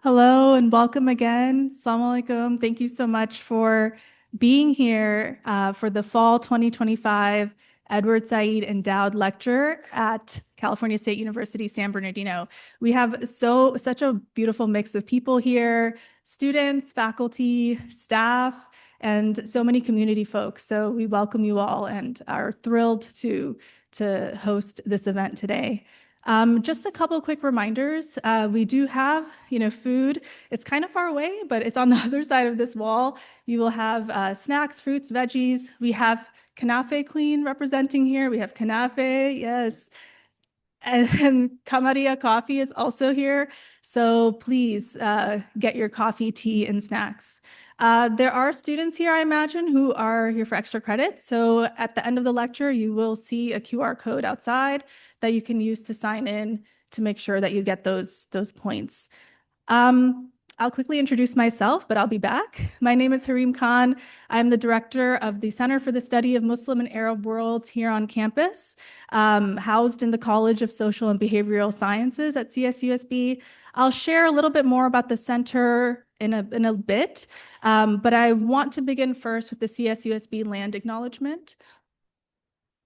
Hello and welcome again. Assalamu alaikum. Thank you so much for being here for the Fall 2025 Edward Said Endowed Lecture at California State University, San Bernardino. We have such a beautiful mix of people here, students, faculty, staff, and so many community folks. So we welcome you all and are thrilled to host this event today. Just a couple quick reminders. We do have, food. It's kind of far away, but it's on the other side of this wall. You will have snacks, fruits, veggies. We have Kanafe Queen representing here. We have Kanafe, yes. And Kamaria Coffee is also here. So please get your coffee, tea, and snacks. There are students here, I imagine, who are here for extra credit. So at the end of the lecture, you will see a QR code outside that you can use to sign in to make sure that you get those points. I'll quickly introduce myself, but I'll be back. My name is Harim Khan. I'm the director of the Center for the Study of Muslim and Arab Worlds here on campus, housed in the College of Social and Behavioral Sciences at CSUSB. I'll share a little bit more about the center in a bit, but I want to begin first with the CSUSB land acknowledgement.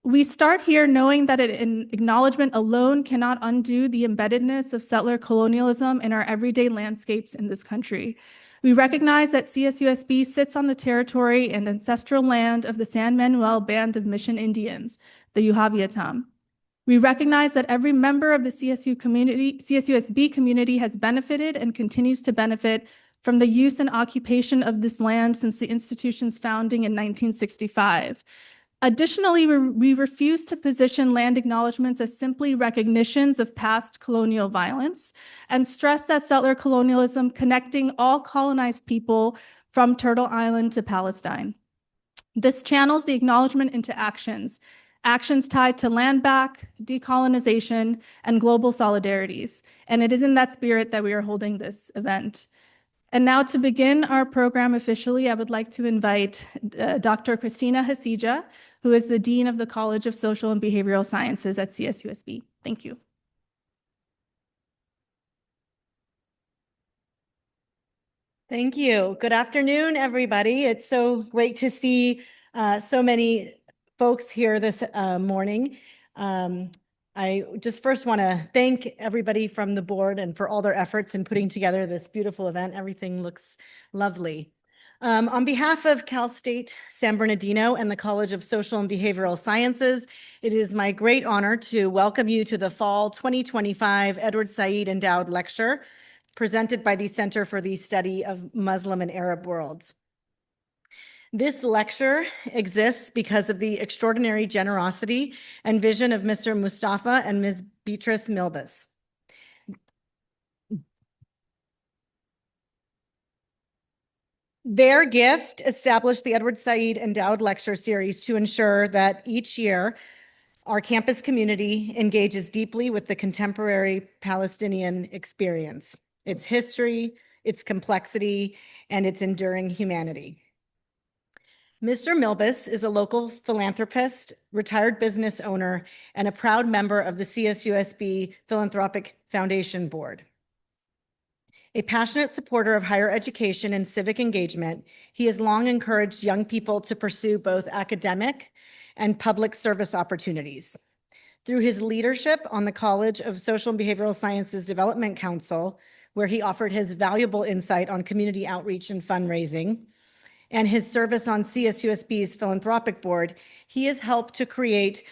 We start here knowing that an acknowledgement alone cannot undo the embeddedness of settler colonialism in our everyday landscapes in this country. We recognize that CSUSB sits on the territory and ancestral land of the San Manuel Band of Mission Indians, the Yuhaviatam. We recognize that every member of the CSUSB community has benefited and continues to benefit from the use and occupation of this land since the institution's founding in 1965. Additionally, we refuse to position land acknowledgements as simply recognitions of past colonial violence and stress that settler colonialism connecting all colonized people from Turtle Island to Palestine. This channels the acknowledgement into actions tied to land back, decolonization, and global solidarities. And it is in that spirit that we are holding this event. And now to begin our program officially, I would like to invite Dr. Christina Hasija, who is the Dean of the College of Social and Behavioral Sciences at CSUSB. Thank you. Thank you. Good afternoon, everybody. It's so great to see so many folks here this morning. I just first want to thank everybody from the board and for all their efforts in putting together this beautiful event. Everything looks lovely. On behalf of Cal State San Bernardino and the College of Social and Behavioral Sciences, it is my great honor to welcome you to the Fall 2025 Edward Said Endowed Lecture, presented by the Center for the Study of Muslim and Arab Worlds. This lecture exists because of the extraordinary generosity and vision of Mr. Mustafa and Ms. Beatrice Milbus. Their gift established the Edward Said Endowed Lecture Series to ensure that each year our campus community engages deeply with the contemporary Palestinian experience, its history, its complexity, and its enduring humanity. Mr. Milbus is a local philanthropist, retired business owner, and a proud member of the CSUSB Philanthropic Foundation Board. A passionate supporter of higher education and civic engagement, he has long encouraged young people to pursue both academic and public service opportunities. Through his leadership on the College of Social and Behavioral Sciences Development Council, where he offered his valuable insight on community outreach and fundraising, and his service on CSUSB's Philanthropic Board, he has helped to create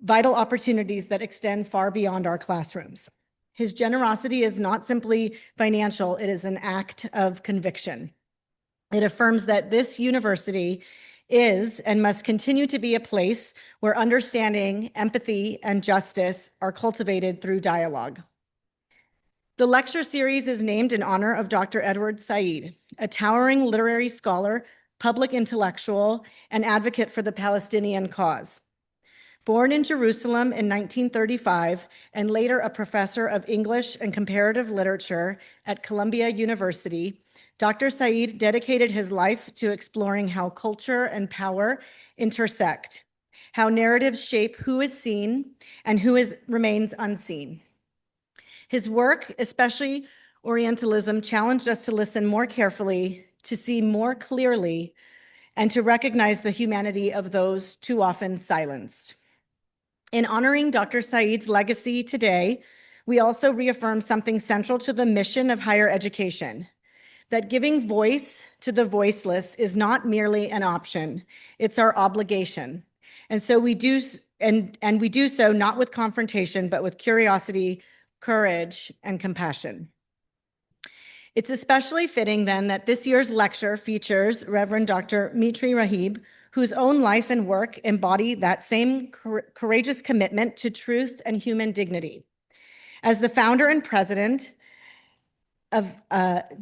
vital opportunities that extend far beyond our classrooms. His generosity is not simply financial, it is an act of conviction. It affirms that this university is and must continue to be a place where understanding, empathy, and justice are cultivated through dialogue. The lecture series is named in honor of Dr. Edward Said, a towering literary scholar, public intellectual, and advocate for the Palestinian cause. Born in Jerusalem in 1935 and later a professor of English and comparative literature at Columbia University, Dr. Said dedicated his life to exploring how culture and power intersect, how narratives shape who is seen and who remains unseen. His work, especially Orientalism challenged us to listen more carefully, to see more clearly, and to recognize the humanity of those too often silenced. In honoring Dr. Said's legacy today, we also reaffirm something central to the mission of higher education, that giving voice to the voiceless is not merely an option, it's our obligation. And so we do, and we do so not with confrontation, but with curiosity, courage, and compassion. It's especially fitting then that this year's lecture features Reverend Dr. Mitri Raheb, whose own life and work embody that same courageous commitment to truth and human dignity. As the founder and president of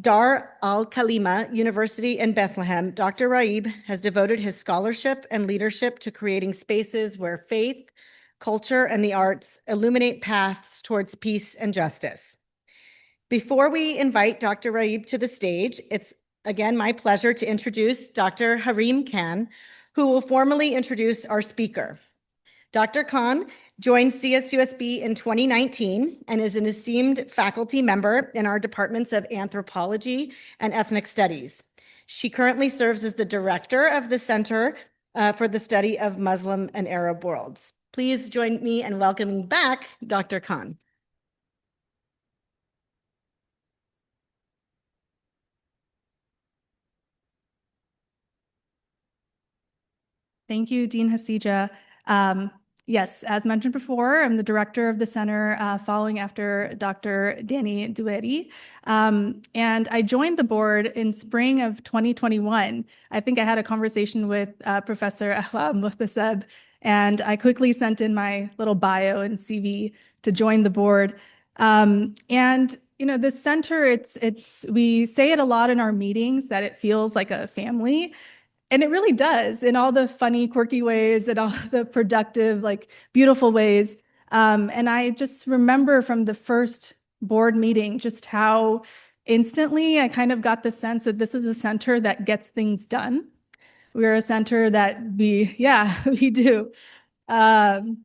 Dar al-Kalima University in Bethlehem, Dr. Raheb has devoted his scholarship and leadership to creating spaces where faith, culture, and the arts illuminate paths towards peace and justice. Before we invite Dr. Raheb to the stage, it's again my pleasure to introduce Dr. Harim Khan, who will formally introduce our speaker. Dr. Khan joined CSUSB in 2019 and is an esteemed faculty member in our departments of anthropology and ethnic studies. She currently serves as the director of the Center for the Study of Muslim and Arab Worlds. Please join me in welcoming back Dr. Khan. Thank you, Dean Hasija. Yes, as mentioned before, I'm the director of the center following after Dr. Danny Dueri. And I joined the board in spring of 2021. I think I had a conversation with Professor Ahlam Muhtaseb, and I quickly sent in my little bio and CV to join the board. And you know, this center, we say it a lot in our meetings that it feels like a family. And it really does, in all the funny, quirky ways and all the productive, like beautiful ways. And I just remember from the first board meeting just how instantly I kind of got the sense that this is a center that gets things done. We're a center that we do. And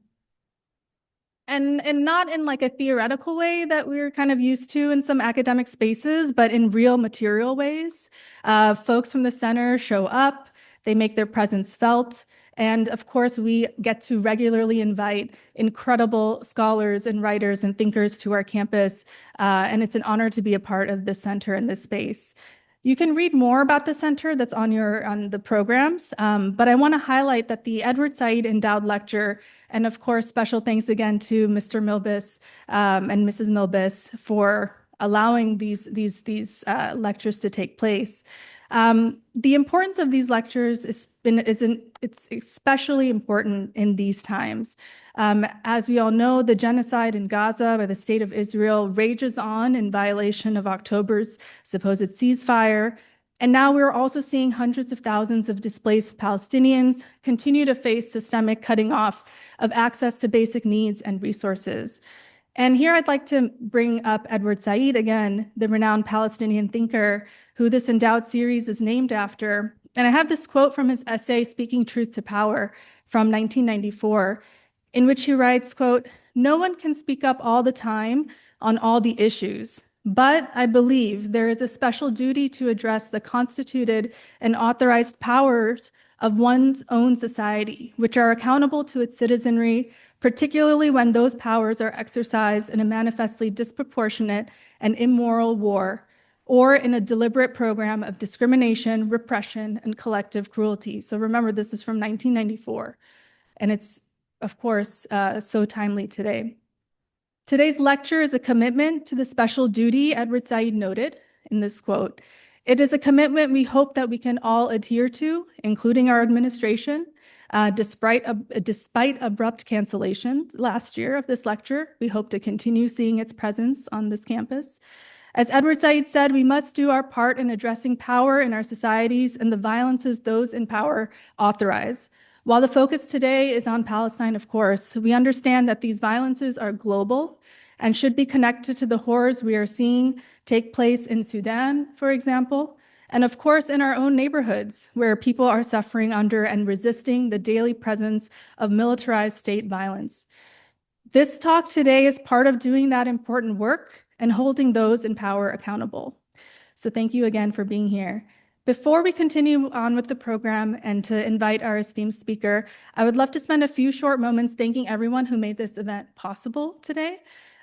not in like a theoretical way that we're kind of used to in some academic spaces, but in real material ways. Folks from the center show up, they make their presence felt. And of course, we get to regularly invite incredible scholars and writers and thinkers to our campus. And it's an honor to be a part of this center in this space. You can read more about the center that's on the programs, but I want to highlight that the Edward Said Endowed Lecture, and of course, special thanks again to Mr. Milbus and Mrs. Milbus for allowing these lectures to take place. The importance of these lectures it's especially important in these times. As we all know, the genocide in Gaza by the state of Israel rages on in violation of October's supposed ceasefire. And now we're also seeing hundreds of thousands of displaced Palestinians continue to face systemic cutting off of access to basic needs and resources. And here I'd like to bring up Edward Said again, the renowned Palestinian thinker who this endowed series is named after. And I have this quote from his essay, Speaking Truth to Power, from 1994, in which he writes, quote, "No one can speak up all the time on all the issues, but I believe there is a special duty to address the constituted and authorized powers of one's own society, which are accountable to its citizenry, particularly when those powers are exercised in a manifestly disproportionate and immoral war, or in a deliberate program of discrimination, repression, and collective cruelty." So remember, this is from 1994, and it's, of course, so timely today. Today's lecture is a commitment to the special duty Edward Said noted in this quote. It is a commitment we hope that we can all adhere to, including our administration. Despite abrupt cancellation last year of this lecture, we hope to continue seeing its presence on this campus. As Edward Said said, we must do our part in addressing power in our societies and the violences those in power authorize. While the focus today is on Palestine, of course, we understand that these violences are global and should be connected to the horrors we are seeing take place in Sudan, for example, and of course in our own neighborhoods where people are suffering under and resisting the daily presence of militarized state violence. This talk today is part of doing that important work, and holding those in power accountable. So thank you again for being here. Before we continue on with the program and to invite our esteemed speaker, I would love to spend a few short moments thanking everyone who made this event possible today.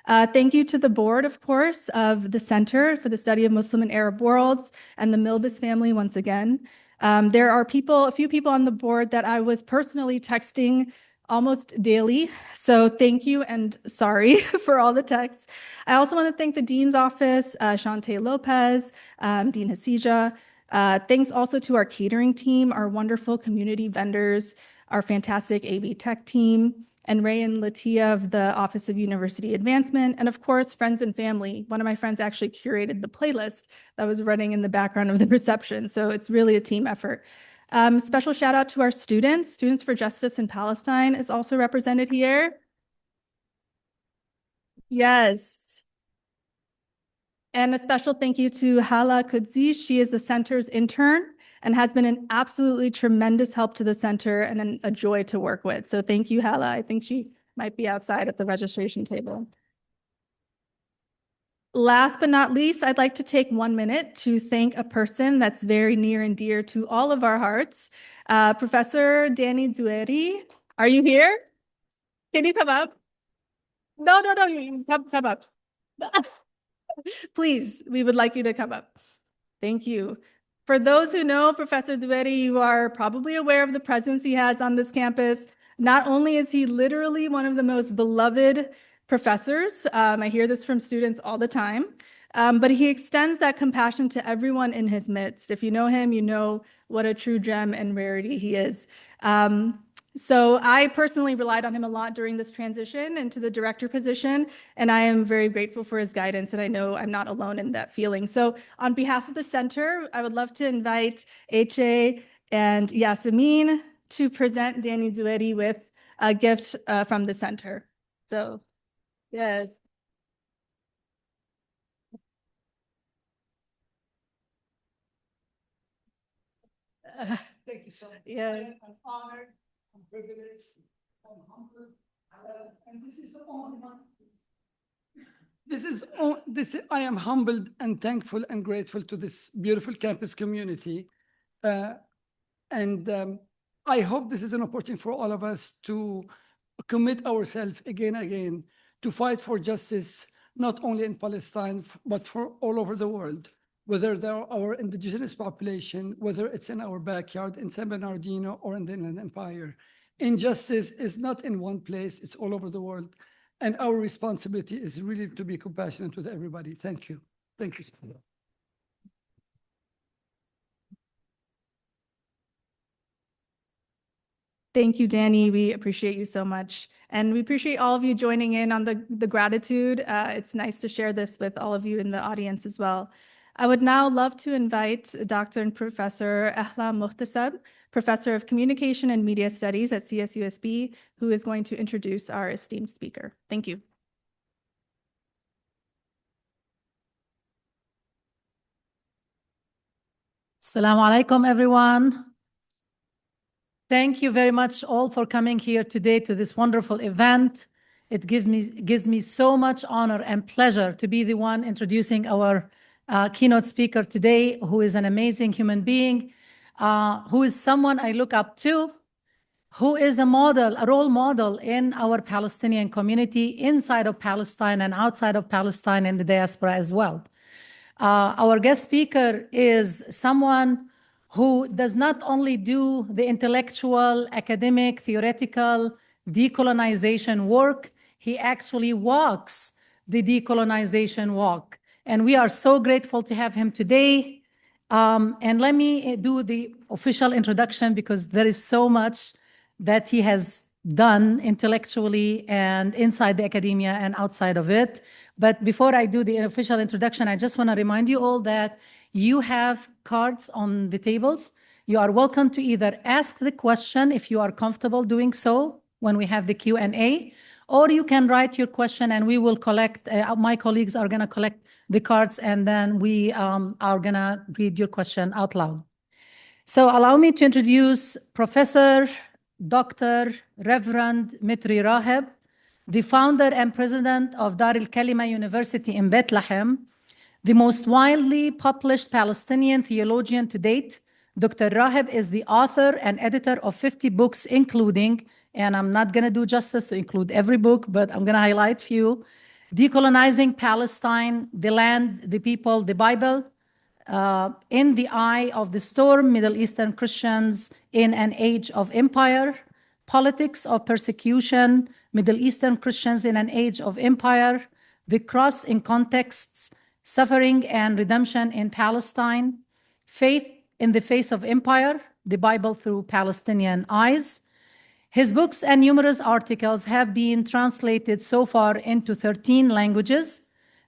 Thank you to the board, of course, of the Center for the Study of Muslim and Arab Worlds and the Milbus family once again. There are a few people on the board that I was personally texting almost daily. So thank you and sorry for all the texts. I also want to thank the Dean's Office, Shante Lopez, Dean Hasija. Thanks also to our catering team, our wonderful community vendors, our fantastic AV tech team, and Ray and Latia of the Office of University Advancement, and of course, friends and family. One of my friends actually curated the playlist that was running in the background of the reception, so it's really a team effort. Special shout out to our students. Students for Justice in Palestine is also represented here. Yes. And a special thank you to Hala Kudzi. She is the center's intern and has been an absolutely tremendous help to the center and a joy to work with. So thank you, Hala. I think she might be outside at the registration table. Last but not least, I'd like to take 1 minute to thank a person that's very near and dear to all of our hearts. Professor Danny Zueri, are you here? Can you come up? No, you come up. Please, we would like you to come up. Thank you. For those who know Professor Dueri, you are probably aware of the presence he has on this campus. Not only is he literally one of the most beloved professors, I hear this from students all the time, but he extends that compassion to everyone in his midst. If you know him, you know what a true gem and rarity he is. So I personally relied on him a lot during this transition into the director position, and I am very grateful for his guidance, and I know I'm not alone in that feeling. So on behalf of the center, I would love to invite Eche and Yasemin to present Danny Zueri with a gift from the center. So, yes. Thank you so much. Yes. I'm honored, I'm privileged, I'm humbled, and I am humbled and thankful and grateful to this beautiful campus community, and I hope this is an opportunity for all of us to commit ourselves again to fight for justice, not only in Palestine but for all over the world. Whether they're our indigenous population, whether it's in our backyard in San Bernardino or in the Inland Empire. Injustice is not in one place, it's all over the world. And our responsibility is really to be compassionate with everybody. Thank you. Thank you. Thank you, Danny. We appreciate you so much. And we appreciate all of you joining in on the gratitude. It's nice to share this with all of you in the audience as well. I would now love to invite Dr. and Professor Ahla Muhtasab, Professor of Communication and Media Studies at CSUSB, who is going to introduce our esteemed speaker. Thank you. Assalamu alaikum, everyone. Thank you very much all for coming here today to this wonderful event. It gives me so much honor and pleasure to be the one introducing our keynote speaker today, who is an amazing human being, who is someone I look up to, who is a model, a role model in our Palestinian community inside of Palestine and outside of Palestine and the diaspora as well. Our guest speaker is someone who does not only do the intellectual, academic, theoretical decolonization work, he actually walks the decolonization walk. And we are so grateful to have him today. And let me do the official introduction because there is so much that he has done intellectually and inside the academia and outside of it. But before I do the official introduction, I just want to remind you all that you have cards on the tables. You are welcome to either ask the question if you are comfortable doing so when we have the Q&A, or you can write your question and we will collect, my colleagues are going to collect the cards and then we are going to read your question out loud. So allow me to introduce Professor Dr. Reverend Mitri Raheb, the founder and president of Dar al-Kalima University in Bethlehem, the most widely published Palestinian theologian to date. Dr. Raheb is the author and editor of 50 books, including, and I'm not going to do justice to include every book, but I'm going to highlight few: Decolonizing Palestine, The Land, the People, the Bible, In the Eye of the Storm, Middle Eastern Christians in an Age of Empire, Politics of Persecution, Middle Eastern Christians in an Age of Empire, The Cross in Contexts, Suffering and Redemption in Palestine, Faith in the Face of Empire, the Bible through Palestinian Eyes. His books and numerous articles have been translated so far into 13 languages.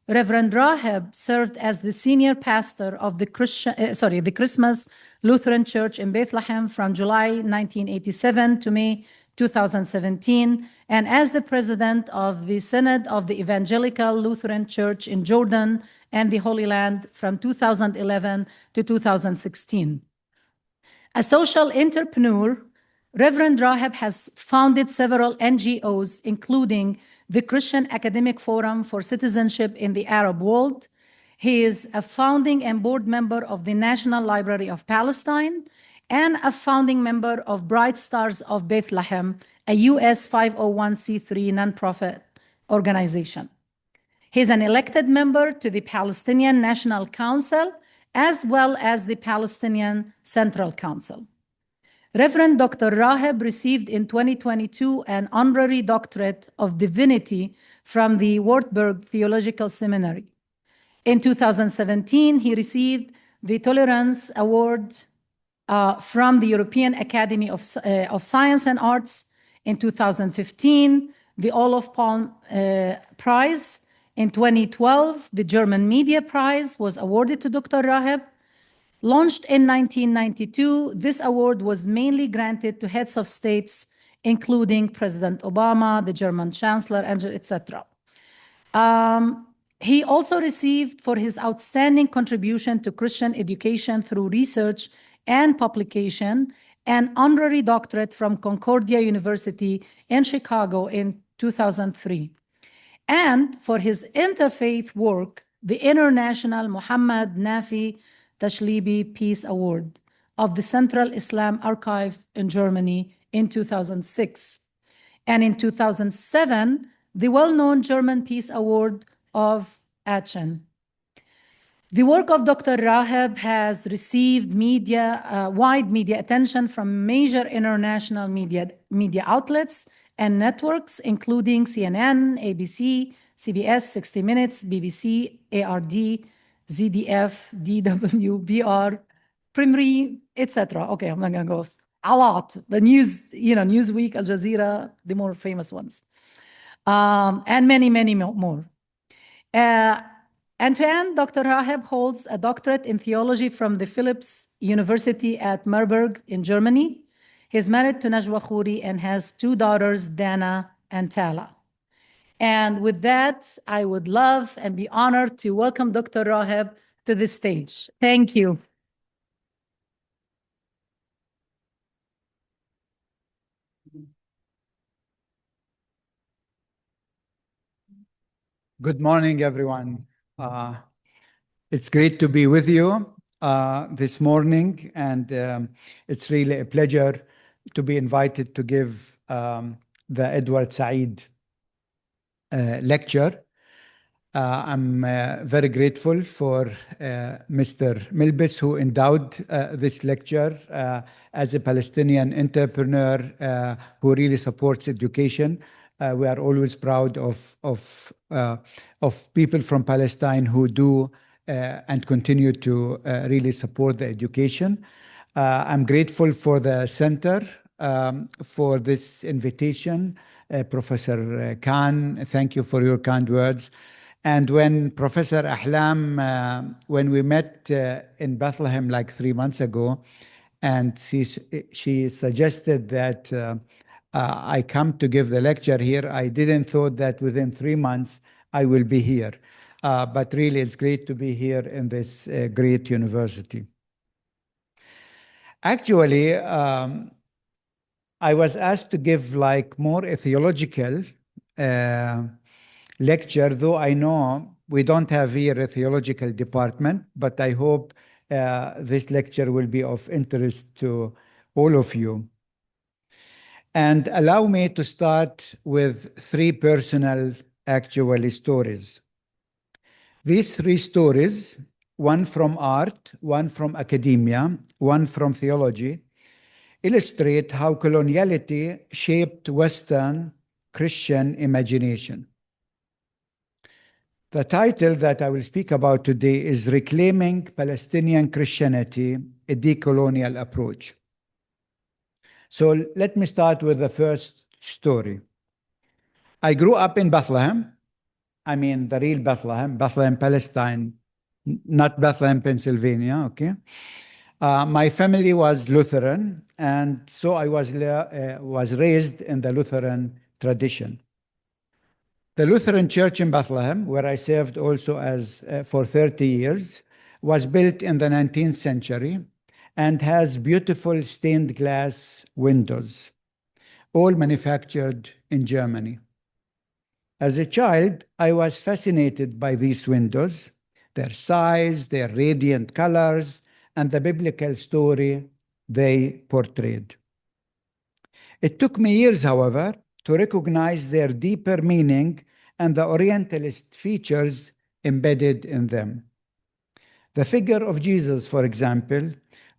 Reverend Raheb served as the senior pastor of the Christmas Lutheran Church in Bethlehem from July 1987 to May 2017, and as the president of the Synod of the Evangelical Lutheran Church in Jordan and the Holy Land from 2011 to 2016. A social entrepreneur, Reverend Raheb has founded several NGOs, including the Christian Academic Forum for Citizenship in the Arab World. He is a founding and board member of the National Library of Palestine and a founding member of Bright Stars of Bethlehem, a US 501c3 nonprofit organization. He is an elected member to the Palestinian National Council as well as the Palestinian Central Council. Reverend Dr. Raheb received in 2022 an honorary doctorate of divinity from the Wartburg Theological Seminary. In 2017, he received the Tolerance Award from the European Academy of Science and Arts. In 2015, the Olof Palme Prize. In 2012, the German Media Prize was awarded to Dr. Raheb. Launched in 1992, this award was mainly granted to heads of states, including President Obama, the German Chancellor, etc. He also received, for his outstanding contribution to Christian education through research and publication, an honorary doctorate from Concordia University in Chicago in 2003. And for his interfaith work, the International Muhammad Nafi Tashlibi Peace Award of the Central Islam Archive in Germany in 2006. And in 2007, the well-known German Peace Award of Aachen. The work of Dr. Raheb has received wide media attention from major international media outlets and networks, including CNN, ABC, CBS, 60 Minutes, BBC, ARD, ZDF, DW, BR, Primri, etc. Okay, I'm not going to go a lot. The news, Newsweek, Al Jazeera, the more famous ones, and many, many more. And to end, Dr. Raheb holds a doctorate in theology from the Philipps University at Marburg in Germany. He's married to Najwa Khouri and has 2 daughters, Dana and Tala. And with that, I would love and be honored to welcome Dr. Raheb to the stage. Thank you. Good morning, everyone. It's great to be with you this morning, and it's really a pleasure to be invited to give the Edward Said lecture. I'm very grateful for Mr. Milbis, who endowed this lecture as a Palestinian entrepreneur who really supports education. We are always proud of people from Palestine who do and continue to really support the education. I'm grateful for the center for this invitation. Professor Khan, thank you for your kind words. And when Professor Ahlam, when we met in Bethlehem like 3 months ago, and she suggested that I come to give the lecture here, I didn't thought that within 3 months I will be here. But really, it's great to be here in this great university. Actually, I was asked to give like more a theological lecture, though I know we don't have here a theological department, but I hope this lecture will be of interest to all of you. And allow me to start with three personal actual stories. These three stories, one from art, one from academia, one from theology, illustrate how coloniality shaped Western Christian imagination. The title that I will speak about today is Reclaiming Palestinian Christianity, a Decolonial Approach. So let me start with the first story. I grew up in Bethlehem. I mean, the real Bethlehem, Bethlehem, Palestine, not Bethlehem, Pennsylvania, okay? My family was Lutheran, and so I was raised in the Lutheran tradition. The Lutheran Church in Bethlehem, where I served also as for 30 years, was built in the 19th century and has beautiful stained glass windows, all manufactured in Germany. As a child, I was fascinated by these windows, their size, their radiant colors, and the biblical story they portrayed. It took me years, however, to recognize their deeper meaning and the Orientalist features embedded in them. The figure of Jesus, for example,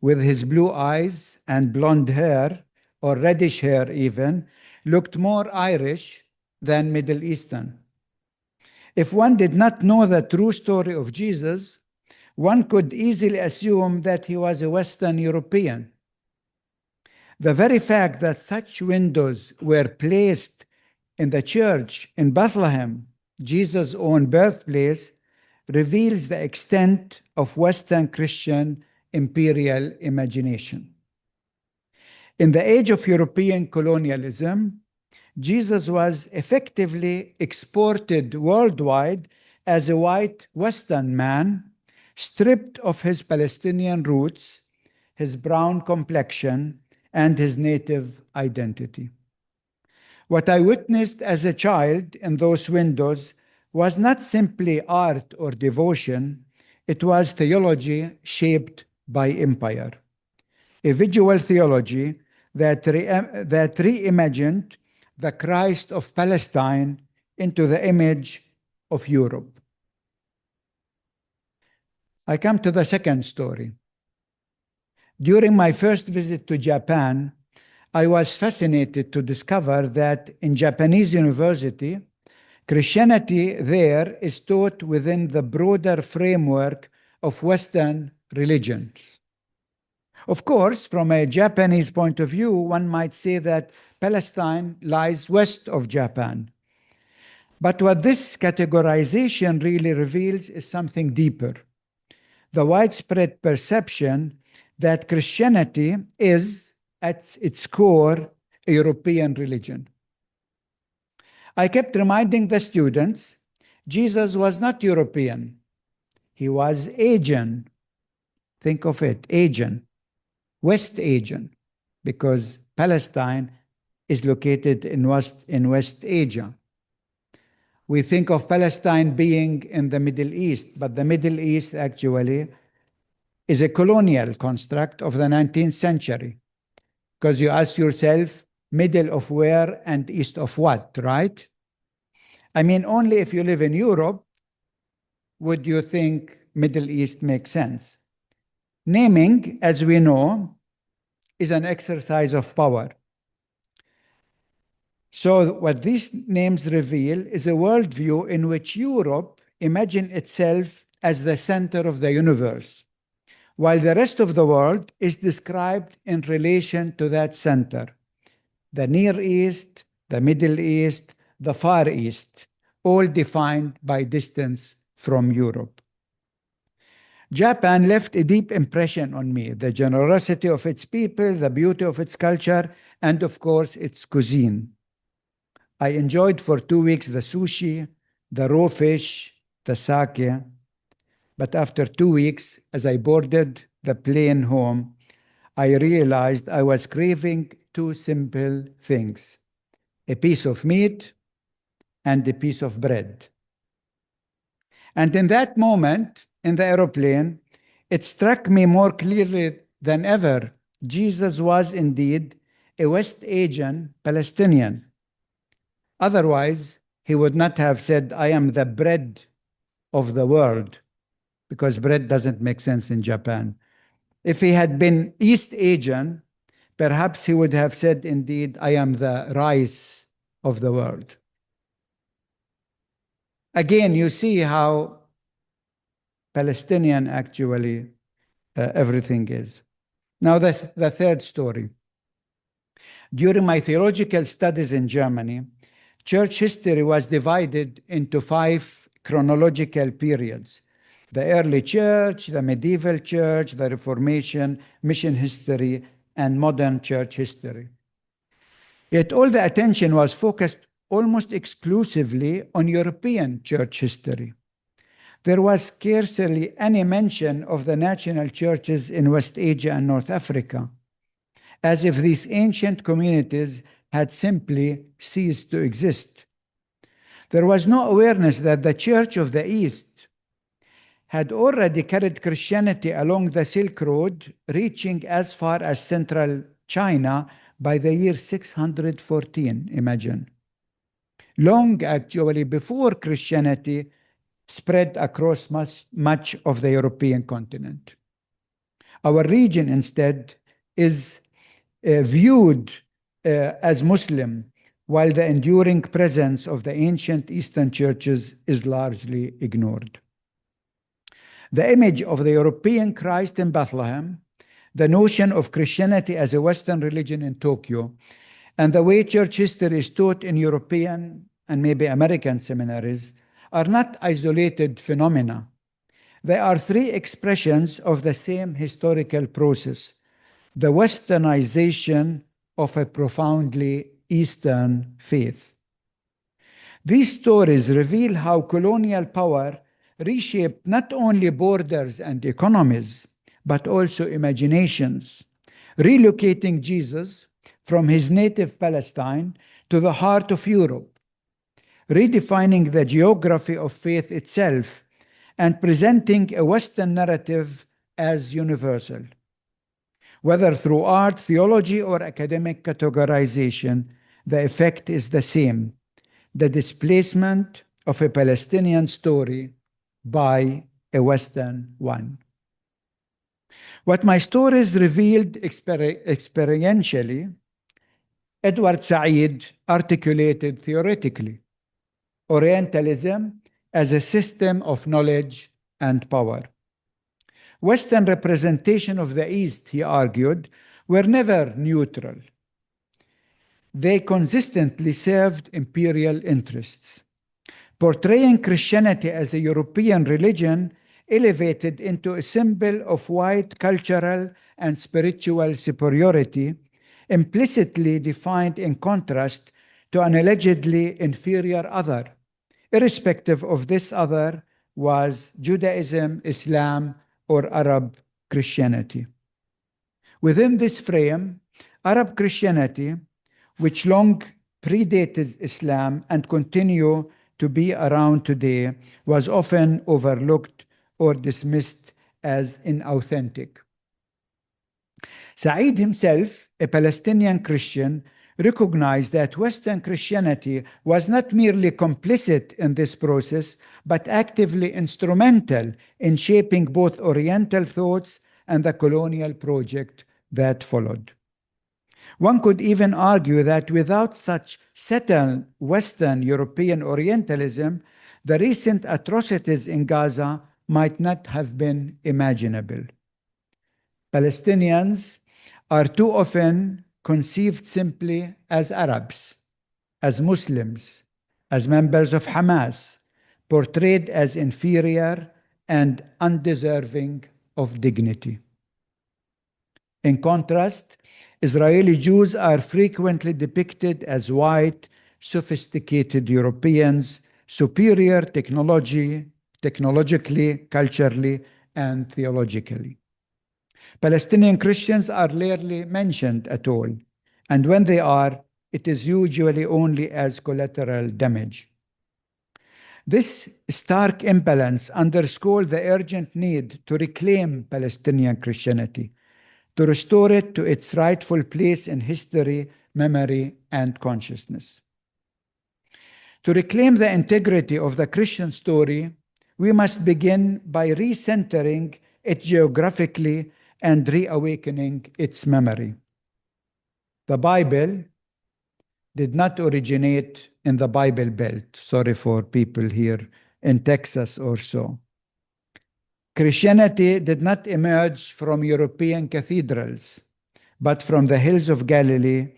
with his blue eyes and blonde hair, or reddish hair even, looked more Irish than Middle Eastern. If one did not know the true story of Jesus, one could easily assume that he was a Western European. The very fact that such windows were placed in the church in Bethlehem, Jesus' own birthplace, reveals the extent of Western Christian imperial imagination. In the age of European colonialism, Jesus was effectively exported worldwide as a white Western man, stripped of his Palestinian roots, his brown complexion, and his native identity. What I witnessed as a child in those windows was not simply art or devotion, it was theology shaped by empire. A visual theology that reimagined the Christ of Palestine into the image of Europe. I come to the second story. During my first visit to Japan, I was fascinated to discover that in Japanese university, Christianity there is taught within the broader framework of Western religions. Of course, from a Japanese point of view, one might say that Palestine lies west of Japan. But what this categorization really reveals is something deeper: the widespread perception that Christianity is, at its core, a European religion. I kept reminding the students, Jesus was not European. He was Asian. Think of it, Asian, West Asian, because Palestine is located in West Asia. We think of Palestine being in the Middle East, but the Middle East actually is a colonial construct of the 19th century. Because you ask yourself, middle of where and east of what, right? I mean, only if you live in Europe would you think Middle East makes sense. Naming, as we know, is an exercise of power. So what these names reveal is a worldview in which Europe imagines itself as the center of the universe, while the rest of the world is described in relation to that center. The Near East, the Middle East, the Far East, all defined by distance from Europe. Japan left a deep impression on me: the generosity of its people, the beauty of its culture, and of course, its cuisine. I enjoyed for 2 weeks the sushi, the raw fish, the sake. But after 2 weeks, as I boarded the plane home, I realized I was craving two simple things: a piece of meat and a piece of bread. And in that moment, in the aeroplane, it struck me more clearly than ever, Jesus was indeed a West Asian Palestinian. Otherwise, he would not have said, I am the bread of the world, because bread doesn't make sense in Japan. If he had been East Asian, perhaps he would have said, indeed, I am the rice of the world. Again, you see how Palestinian actually everything is. Now, the third story. During my theological studies in Germany, church history was divided into 5 chronological periods: the early church, the medieval church, the Reformation, mission history, and modern church history. Yet all the attention was focused almost exclusively on European church history. There was scarcely any mention of the national churches in West Asia and North Africa, as if these ancient communities had simply ceased to exist. There was no awareness that the Church of the East had already carried Christianity along the Silk Road, reaching as far as central China by the year 614, imagine. Long actually before Christianity spread across much of the European continent. Our region instead is viewed as Muslim, while the enduring presence of the ancient Eastern churches is largely ignored. The image of the European Christ in Bethlehem, the notion of Christianity as a Western religion in Tokyo, and the way church history is taught in European and maybe American seminaries are not isolated phenomena. They are 3 expressions of the same historical process: the Westernization of a profoundly Eastern faith. These stories reveal how colonial power reshaped not only borders and economies, but also imaginations, relocating Jesus from his native Palestine to the heart of Europe, redefining the geography of faith itself, and presenting a Western narrative as universal. Whether through art, theology, or academic categorization, the effect is the same: the displacement of a Palestinian story by a Western one. What my stories revealed experientially, Edward Said articulated theoretically: Orientalism as a system of knowledge and power. Western representation of the East, he argued, were never neutral. They consistently served imperial interests. Portraying Christianity as a European religion elevated into a symbol of white cultural and spiritual superiority, implicitly defined in contrast to an allegedly inferior other, irrespective of this other was Judaism, Islam, or Arab Christianity. Within this frame, Arab Christianity, which long predated Islam and continue to be around today, was often overlooked or dismissed as inauthentic. Said himself, a Palestinian Christian, recognized that Western Christianity was not merely complicit in this process, but actively instrumental in shaping both Oriental thoughts and the colonial project that followed. One could even argue that without such settled Western European Orientalism, the recent atrocities in Gaza might not have been imaginable. Palestinians are too often conceived simply as Arabs, as Muslims, as members of Hamas, portrayed as inferior and undeserving of dignity. In contrast, Israeli Jews are frequently depicted as white, sophisticated Europeans, superior technologically, culturally, and theologically. Palestinian Christians are rarely mentioned at all, and when they are, it is usually only as collateral damage. This stark imbalance underscored the urgent need to reclaim Palestinian Christianity, to restore it to its rightful place in history, memory, and consciousness. To reclaim the integrity of the Christian story, we must begin by recentering it geographically and reawakening its memory. The Bible did not originate in the Bible Belt. Sorry for people here in Texas or so. Christianity did not emerge from European cathedrals, but from the hills of Galilee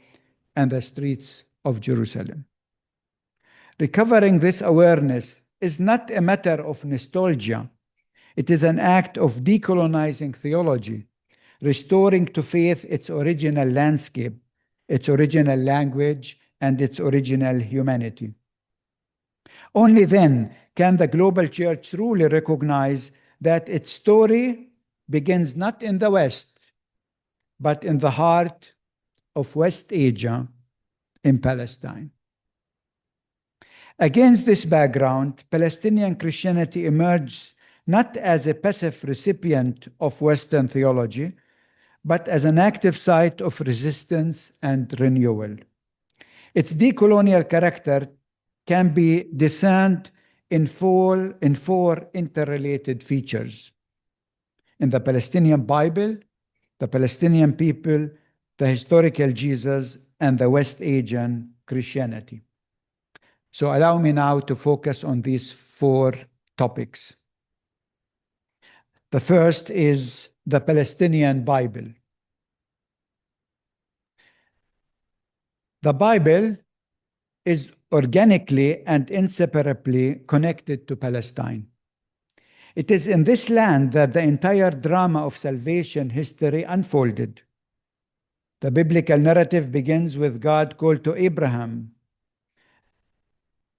and the streets of Jerusalem. Recovering this awareness is not a matter of nostalgia. It is an act of decolonizing theology, restoring to faith its original landscape, its original language, and its original humanity. Only then can the global church truly recognize that its story begins not in the West, but in the heart of West Asia, in Palestine. Against this background, Palestinian Christianity emerged not as a passive recipient of Western theology, but as an active site of resistance and renewal. Its decolonial character can be discerned in four interrelated features: in the Palestinian Bible, the Palestinian people, the historical Jesus, and the West Asian Christianity. So allow me now to focus on these four topics. The first is the Palestinian Bible. The Bible is organically and inseparably connected to Palestine. It is in this land that the entire drama of salvation history unfolded. The biblical narrative begins with God called to Abraham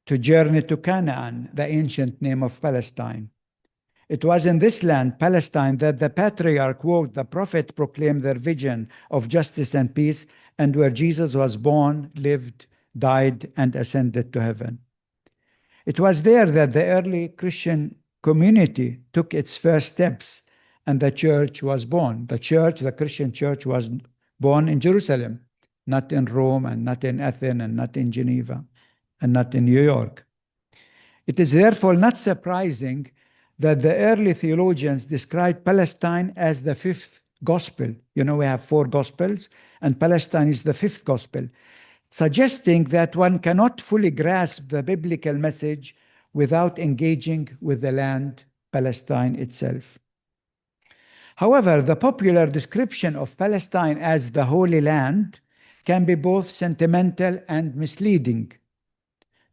to journey to Canaan, the ancient name of Palestine. It was in this land, Palestine, that the patriarch, the prophet, proclaimed their vision of justice and peace, and where Jesus was born, lived, died, and ascended to heaven. It was there that the early Christian community took its first steps, and the church was born. The Christian church was born in Jerusalem, not in Rome, and not in Athens, and not in Geneva, and not in New York. It is therefore not surprising that the early theologians described Palestine as the fifth gospel. You know, we have four gospels, and Palestine is the fifth gospel, suggesting that one cannot fully grasp the biblical message without engaging with the land, Palestine itself. However, the popular description of Palestine as the Holy Land can be both sentimental and misleading.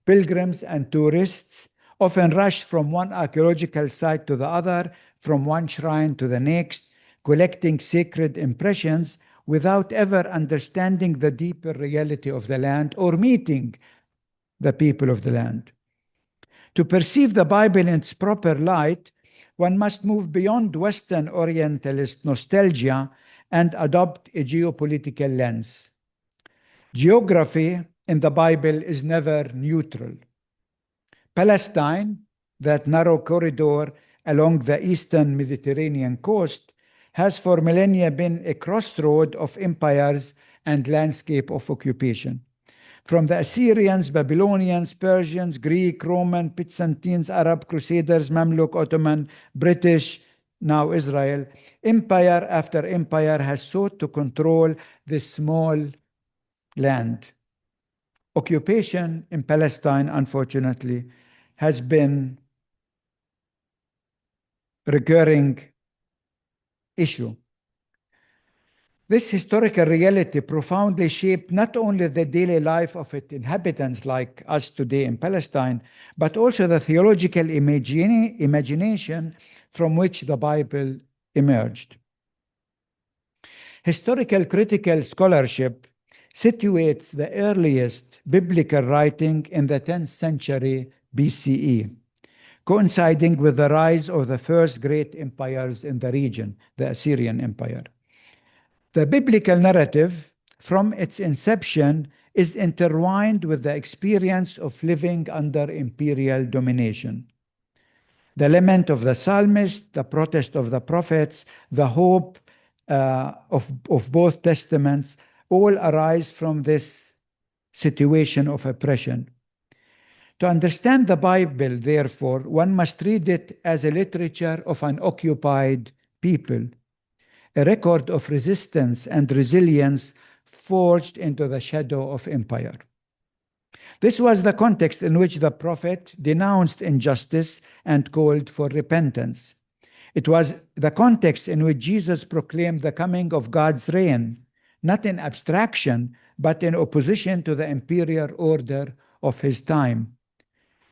Pilgrims and tourists often rush from one archaeological site to the other, from one shrine to the next, collecting sacred impressions without ever understanding the deeper reality of the land or meeting the people of the land. To perceive the Bible in its proper light, one must move beyond Western Orientalist nostalgia and adopt a geopolitical lens. Geography in the Bible is never neutral. Palestine, that narrow corridor along the eastern Mediterranean coast, has for millennia been a crossroad of empires and landscape of occupation. From the Assyrians, Babylonians, Persians, Greek, Roman, Byzantines, Arab, Crusaders, Mamluk, Ottoman, British, now Israel, empire after empire has sought to control this small land. Occupation in Palestine, unfortunately, has been a recurring issue. This historical reality profoundly shaped not only the daily life of its inhabitants like us today in Palestine, but also the theological imagination from which the Bible emerged. Historical critical scholarship situates the earliest biblical writing in the 10th century BCE, coinciding with the rise of the first great empires in the region, the Assyrian Empire. The biblical narrative, from its inception, is intertwined with the experience of living under imperial domination. The lament of the psalmist, the protest of the prophets, the hope of both testaments all arise from this situation of oppression. To understand the Bible, therefore, one must read it as a literature of an occupied people, a record of resistance and resilience forged into the shadow of empire. This was the context in which the prophet denounced injustice and called for repentance. It was the context in which Jesus proclaimed the coming of God's reign, not in abstraction, but in opposition to the imperial order of his time.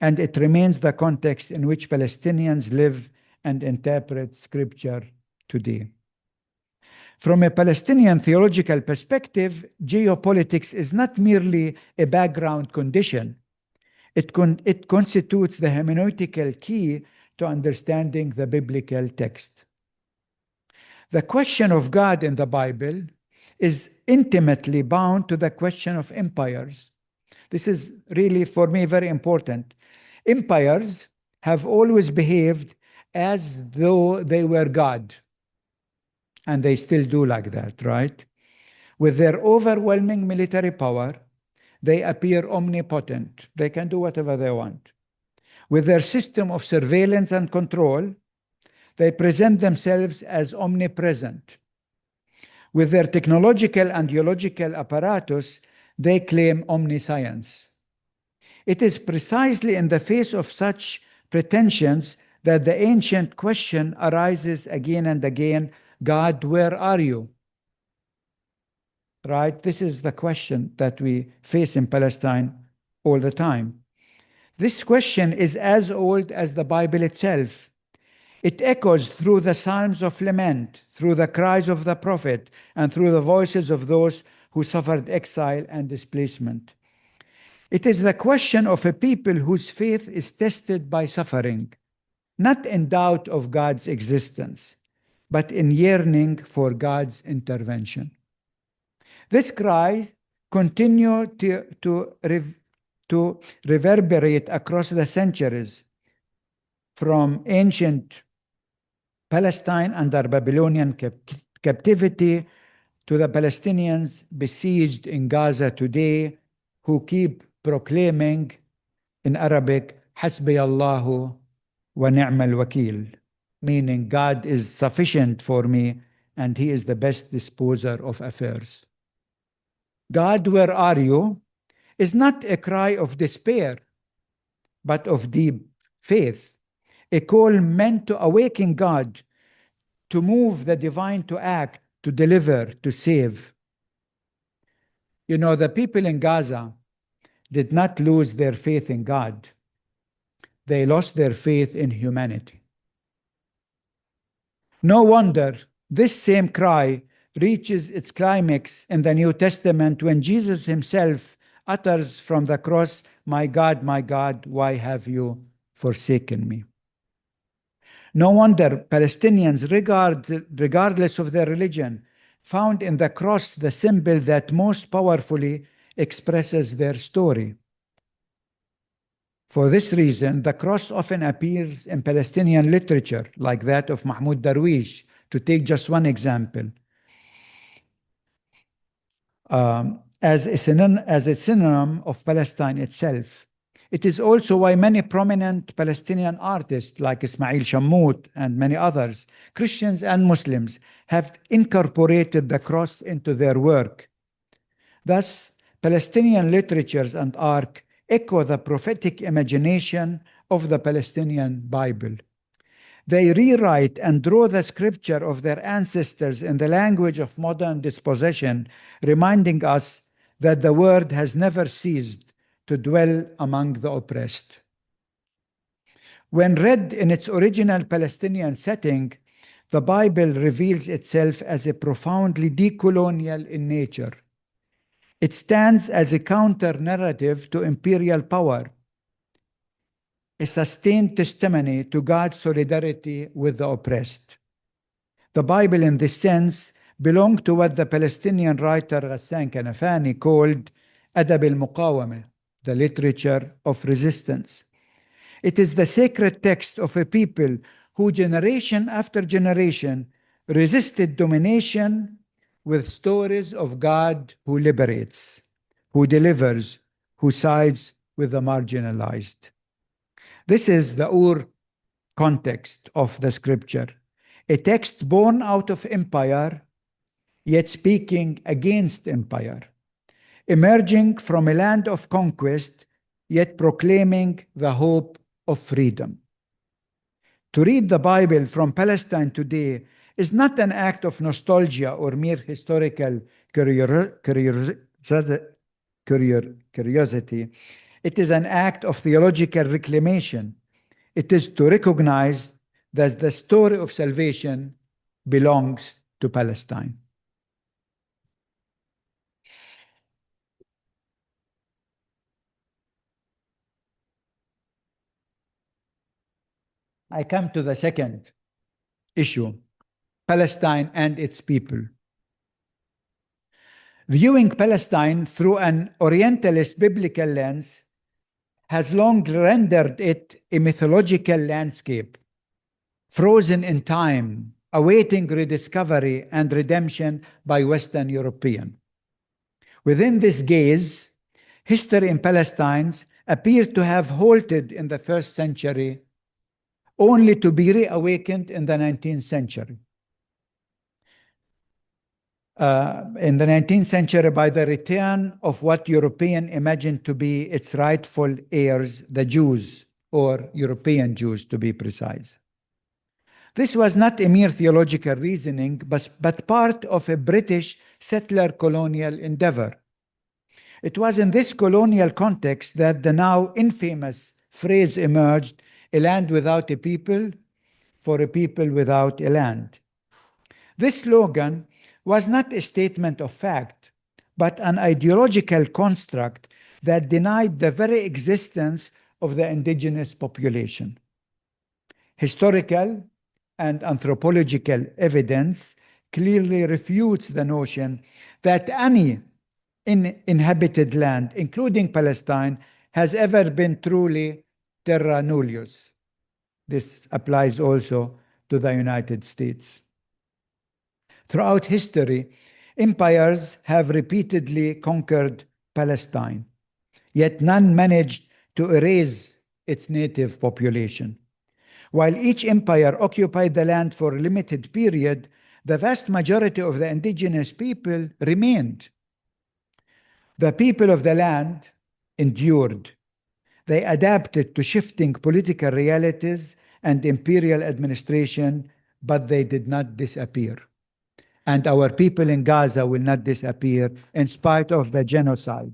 And it remains the context in which Palestinians live and interpret scripture today. From a Palestinian theological perspective, geopolitics is not merely a background condition. It constitutes the hermeneutical key to understanding the biblical text. The question of God in the Bible is intimately bound to the question of empires. This is really, for me, very important. Empires have always behaved as though they were God. And they still do like that, right? With their overwhelming military power, they appear omnipotent. They can do whatever they want. With their system of surveillance and control, they present themselves as omnipresent. With their technological and ideological apparatus, they claim omniscience. It is precisely in the face of such pretensions that the ancient question arises again and again: God, where are you? Right? This is the question that we face in Palestine all the time. This question is as old as the Bible itself. It echoes through the Psalms of lament, through the cries of the prophet, and through the voices of those who suffered exile and displacement. It is the question of a people whose faith is tested by suffering, not in doubt of God's existence, but in yearning for God's intervention. This cry continues to reverberate across the centuries, from ancient Palestine under Babylonian captivity to the Palestinians besieged in Gaza today, who keep proclaiming in Arabic, "Hasbi Allahu wa ni'mal wakil," meaning God is sufficient for me and he is the best disposer of affairs. God, where are you? Is not a cry of despair, but of deep faith, a call meant to awaken God, to move the divine to act, to deliver, to save. You know, the people in Gaza did not lose their faith in God. They lost their faith in humanity. No wonder this same cry reaches its climax in the New Testament when Jesus himself utters from the cross, my God, why have you forsaken me?" No wonder Palestinians, regardless of their religion, found in the cross the symbol that most powerfully expresses their story. For this reason, the cross often appears in Palestinian literature, like that of Mahmoud Darwish, to take just one example, as a synonym of Palestine itself. It is also why many prominent Palestinian artists like Ismail Shammout and many others, Christians and Muslims, have incorporated the cross into their work. Thus, Palestinian literatures and art echo the prophetic imagination of the Palestinian Bible. They rewrite and draw the scripture of their ancestors in the language of modern disposition, reminding us that the word has never ceased to dwell among the oppressed. When read in its original Palestinian setting, the Bible reveals itself as a profoundly decolonial in nature. It stands as a counter-narrative to imperial power, a sustained testimony to God's solidarity with the oppressed. The Bible, in this sense, belonged to what the Palestinian writer Ghassan Kanafani called أدب المقاومة, the literature of resistance. It is the sacred text of a people who generation after generation resisted domination with stories of God who liberates, who delivers, who sides with the marginalized. This is the context of the scripture, a text born out of empire, yet speaking against empire, emerging from a land of conquest, yet proclaiming the hope of freedom. To read the Bible from Palestine today is not an act of nostalgia or mere historical curiosity. It is an act of theological reclamation. It is to recognize that the story of salvation belongs to Palestine. I come to the second issue, Palestine and its people. Viewing Palestine through an Orientalist biblical lens has long rendered it a mythological landscape, frozen in time, awaiting rediscovery and redemption by Western European. Within this gaze, history in Palestine appeared to have halted in the first century, only to be reawakened in the 19th century. In the 19th century, by the return of what European imagined to be its rightful heirs, the Jews, or European Jews to be precise. This was not a mere theological reasoning, but part of a British settler colonial endeavor. It was in this colonial context that the now infamous phrase emerged, a land without a people, for a people without a land. This slogan was not a statement of fact, but an ideological construct that denied the very existence of the indigenous population. Historical and anthropological evidence clearly refutes the notion that any inhabited land, including Palestine, has ever been truly terra nullius. This applies also to the United States. Throughout history, empires have repeatedly conquered Palestine, yet none managed to erase its native population. While each empire occupied the land for a limited period, the vast majority of the indigenous people remained. The people of the land endured. They adapted to shifting political realities and imperial administration, but they did not disappear. And our people in Gaza will not disappear in spite of the genocide.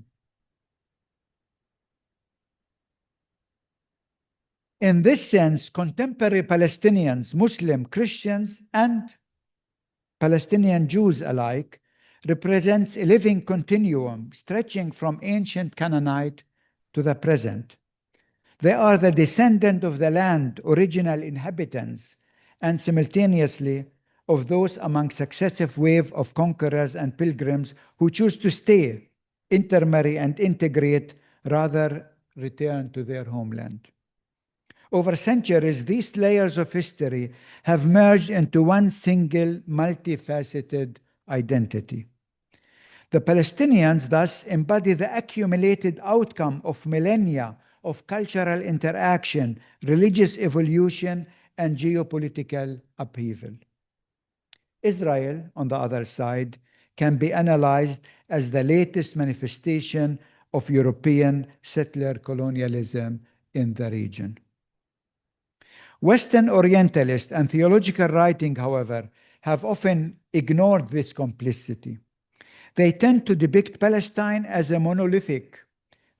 In this sense, contemporary Palestinians, Muslim, Christians, and Palestinian Jews alike represents a living continuum stretching from ancient Canaanite to the present. They are the descendant of the land, original inhabitants, and simultaneously of those among successive wave of conquerors and pilgrims who choose to stay, intermarry, and integrate, rather return to their homeland. Over centuries, these layers of history have merged into one single, multifaceted identity. The Palestinians thus embody the accumulated outcome of millennia of cultural interaction, religious evolution, and geopolitical upheaval. Israel, on the other side, can be analyzed as the latest manifestation of European settler colonialism in the region. Western Orientalist and theological writing, however, have often ignored this complicity. They tend to depict Palestine as a monolithic,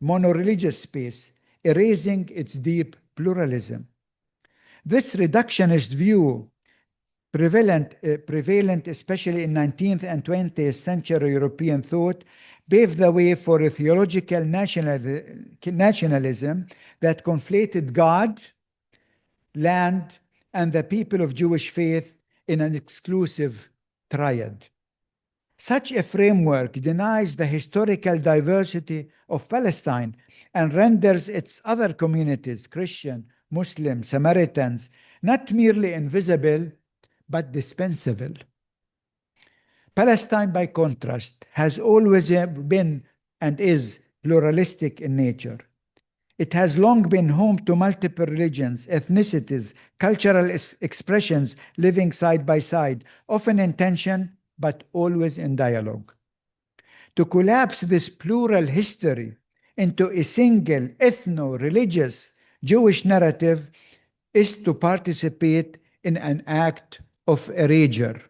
monoreligious space, erasing its deep pluralism. This reductionist view, prevalent especially in 19th and 20th century European thought, paved the way for a theological nationalism that conflated God, land, and the people of Jewish faith in an exclusive triad. Such a framework denies the historical diversity of Palestine and renders its other communities, Christian, Muslim, Samaritans, not merely invisible, but dispensable. Palestine, by contrast, has always been and is pluralistic in nature. It has long been home to multiple religions, ethnicities, cultural expressions living side by side, often in tension, but always in dialogue. To collapse this plural history into a single ethno-religious Jewish narrative is to participate in an act of erasure.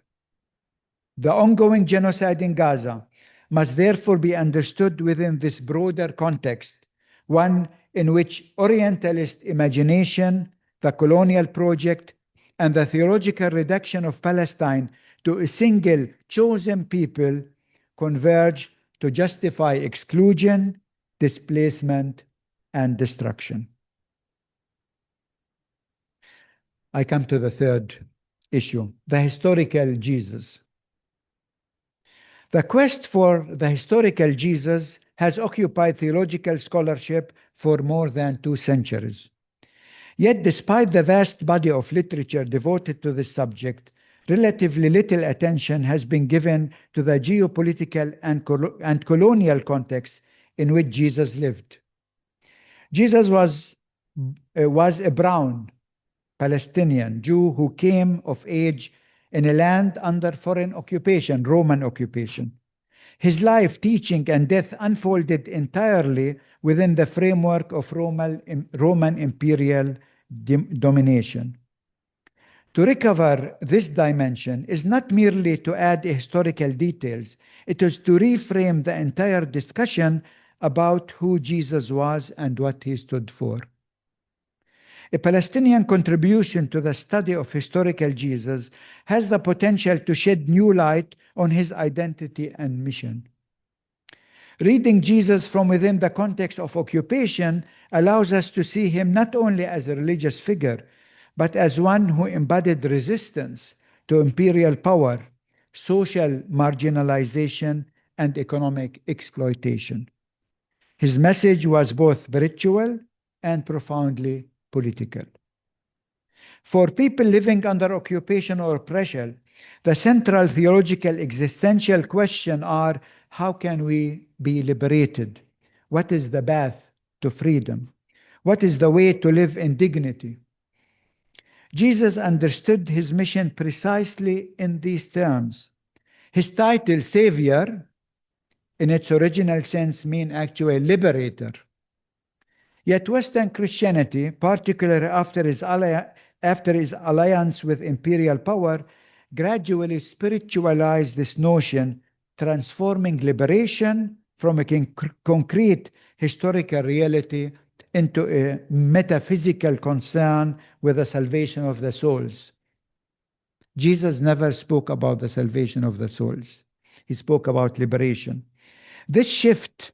The ongoing genocide in Gaza must therefore be understood within this broader context, one in which Orientalist imagination, the colonial project, and the theological reduction of Palestine to a single chosen people converge to justify exclusion, displacement, and destruction. I come to the third issue, the historical Jesus. The quest for the historical Jesus has occupied theological scholarship for more than 2 centuries. Yet, despite the vast body of literature devoted to this subject, relatively little attention has been given to the geopolitical and colonial context in which Jesus lived. Jesus was a brown Palestinian Jew who came of age in a land under foreign occupation, Roman occupation. His life, teaching, and death unfolded entirely within the framework of Roman imperial domination. To recover this dimension is not merely to add historical details, it is to reframe the entire discussion about who Jesus was and what he stood for. A Palestinian contribution to the study of historical Jesus has the potential to shed new light on his identity and mission. Reading Jesus from within the context of occupation allows us to see him not only as a religious figure, but as one who embodied resistance to imperial power, social marginalization, and economic exploitation. His message was both spiritual and profoundly political. For people living under occupation or oppression, the central theological existential question are, how can we be liberated? What is the path to freedom? What is the way to live in dignity? Jesus understood his mission precisely in these terms. His title, Savior, in its original sense, means actually liberator. Yet Western Christianity, particularly after his alliance with imperial power, gradually spiritualized this notion, transforming liberation from a concrete historical reality into a metaphysical concern with the salvation of the souls. Jesus never spoke about the salvation of the souls. He spoke about liberation. This shift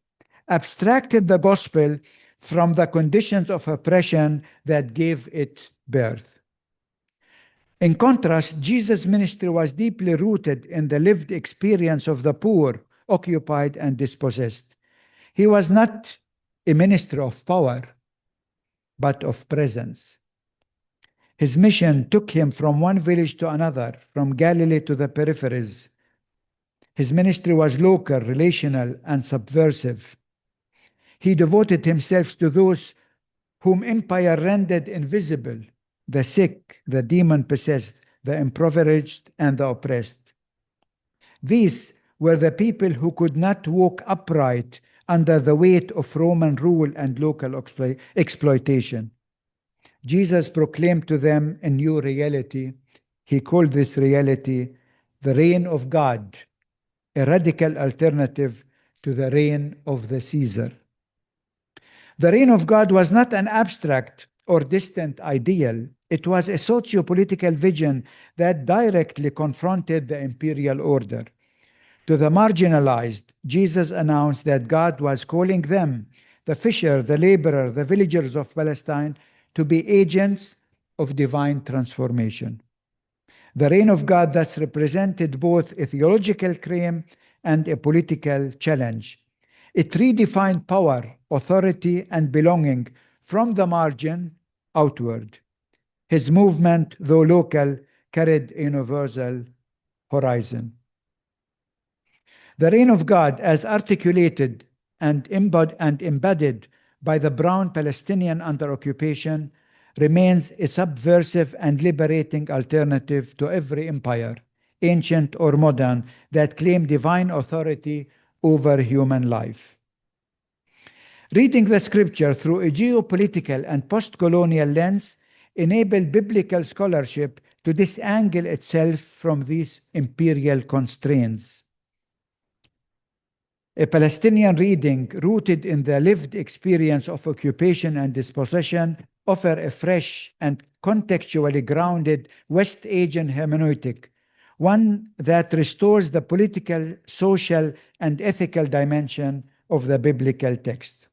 abstracted the gospel from the conditions of oppression that gave it birth. In contrast, Jesus' ministry was deeply rooted in the lived experience of the poor, occupied, and dispossessed. He was not a minister of power, but of presence. His mission took him from one village to another, from Galilee to the peripheries. His ministry was local, relational, and subversive. He devoted himself to those whom empire rendered invisible, the sick, the demon-possessed, the impoverished, and the oppressed. These were the people who could not walk upright under the weight of Roman rule and local exploitation. Jesus proclaimed to them a new reality. He called this reality the reign of God, a radical alternative to the reign of the Caesar. The reign of God was not an abstract or distant ideal. It was a socio-political vision that directly confronted the imperial order. To the marginalized, Jesus announced that God was calling them, the fisher, the laborer, the villagers of Palestine, to be agents of divine transformation. The reign of God thus represented both a theological claim and a political challenge. It redefined power, authority, and belonging from the margin outward. His movement, though local, carried a universal horizon. The reign of God, as articulated and embedded by the brown Palestinian under occupation, remains a subversive and liberating alternative to every empire, ancient or modern, that claim divine authority over human life. Reading the scripture through a geopolitical and post-colonial lens enabled biblical scholarship to disentangle itself from these imperial constraints. A Palestinian reading rooted in the lived experience of occupation and dispossession offer a fresh and contextually grounded West Asian hermeneutic, one that restores the political, social, and ethical dimension of the biblical text.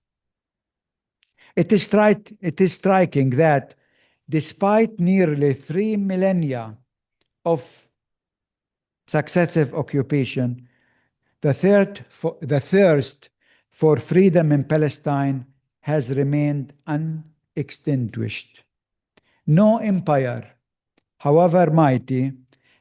It is striking that despite nearly 3 millennia of successive occupation, the thirst for freedom in Palestine has remained unextinguished. No empire, however mighty,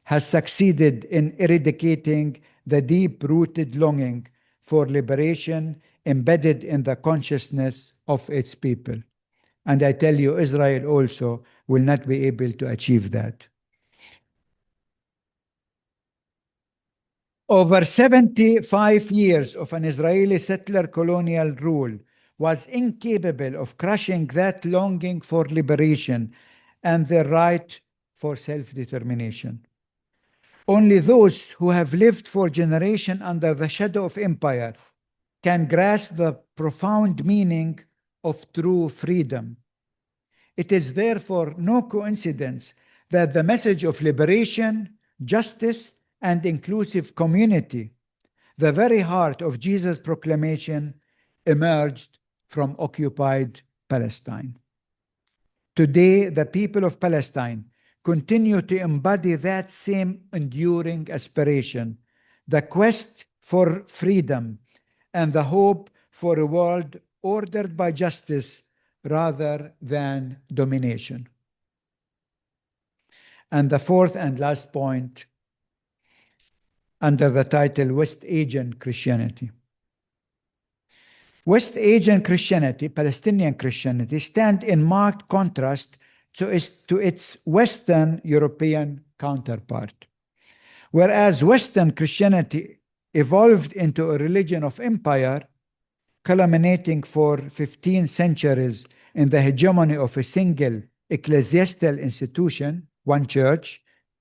has succeeded in eradicating the deep-rooted longing for liberation embedded in the consciousness of its people. And I tell you, Israel also will not be able to achieve that. Over 75 years of an Israeli settler colonial rule was incapable of crushing that longing for liberation and their right for self-determination. Only those who have lived for generations under the shadow of empire can grasp the profound meaning of true freedom. It is therefore no coincidence that the message of liberation, justice, and inclusive community, the very heart of Jesus' proclamation, emerged from occupied Palestine. Today, the people of Palestine continue to embody that same enduring aspiration, the quest for freedom, and the hope for a world ordered by justice rather than domination. And the fourth and last point, under the title West Asian Christianity. West Asian Christianity, Palestinian Christianity, stand in marked contrast to its Western European counterpart. Whereas Western Christianity evolved into a religion of empire, culminating for 15 centuries in the hegemony of a single ecclesiastical institution, one church,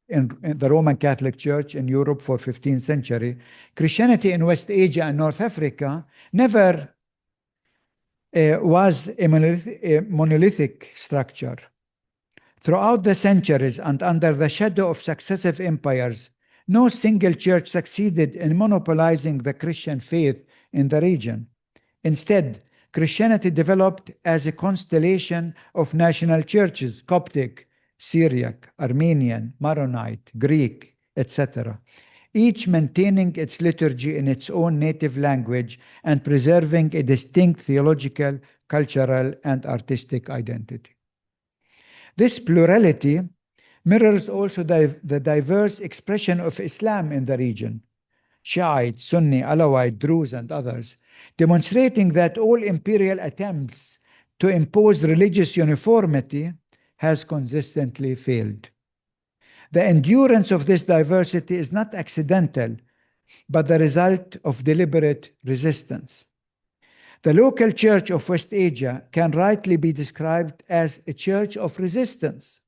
in the Roman Catholic Church in Europe for 15th century, Christianity in West Asia and North Africa never was a monolithic structure. Throughout the centuries and under the shadow of successive empires, no single church succeeded in monopolizing the Christian faith in the region. Instead, Christianity developed as a constellation of national churches, Coptic, Syriac, Armenian, Maronite, Greek, etc., each maintaining its liturgy in its own native language and preserving a distinct theological, cultural, and artistic identity. This plurality mirrors also the diverse expression of Islam in the region, Shiite, Sunni, Alawite, Druze, and others, demonstrating that all imperial attempts to impose religious uniformity has consistently failed. The endurance of this diversity is not accidental, but the result of deliberate resistance. The local church of West Asia can rightly be described as a church of resistance.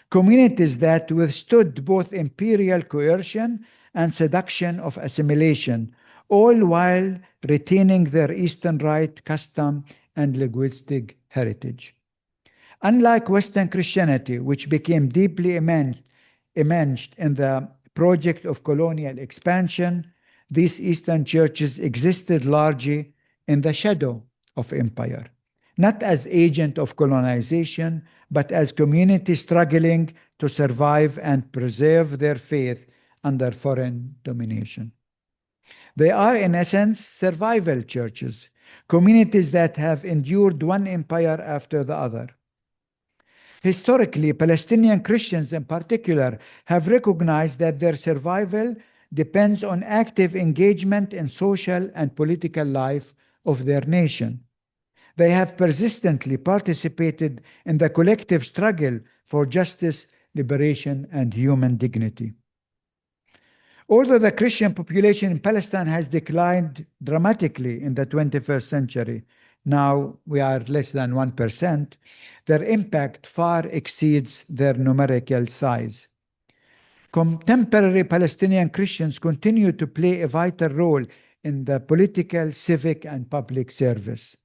Communities that withstood both imperial coercion and seduction of assimilation, all while retaining their Eastern Rite, custom, and linguistic heritage. Unlike Western Christianity, which became deeply immersed in the project of colonial expansion, these Eastern churches existed largely in the shadow of empire, not as agent of colonization, but as communities struggling to survive and preserve their faith under foreign domination. They are, in essence, survival churches, communities that have endured one empire after the other. Historically, Palestinian Christians in particular have recognized that their survival depends on active engagement in social and political life of their nation. They have persistently participated in the collective struggle for justice, liberation, and human dignity. Although the Christian population in Palestine has declined dramatically in the 21st century, now we are less than 1%, their impact far exceeds their numerical size. Contemporary Palestinian Christians continue to play a vital role in the political, civic, and public service.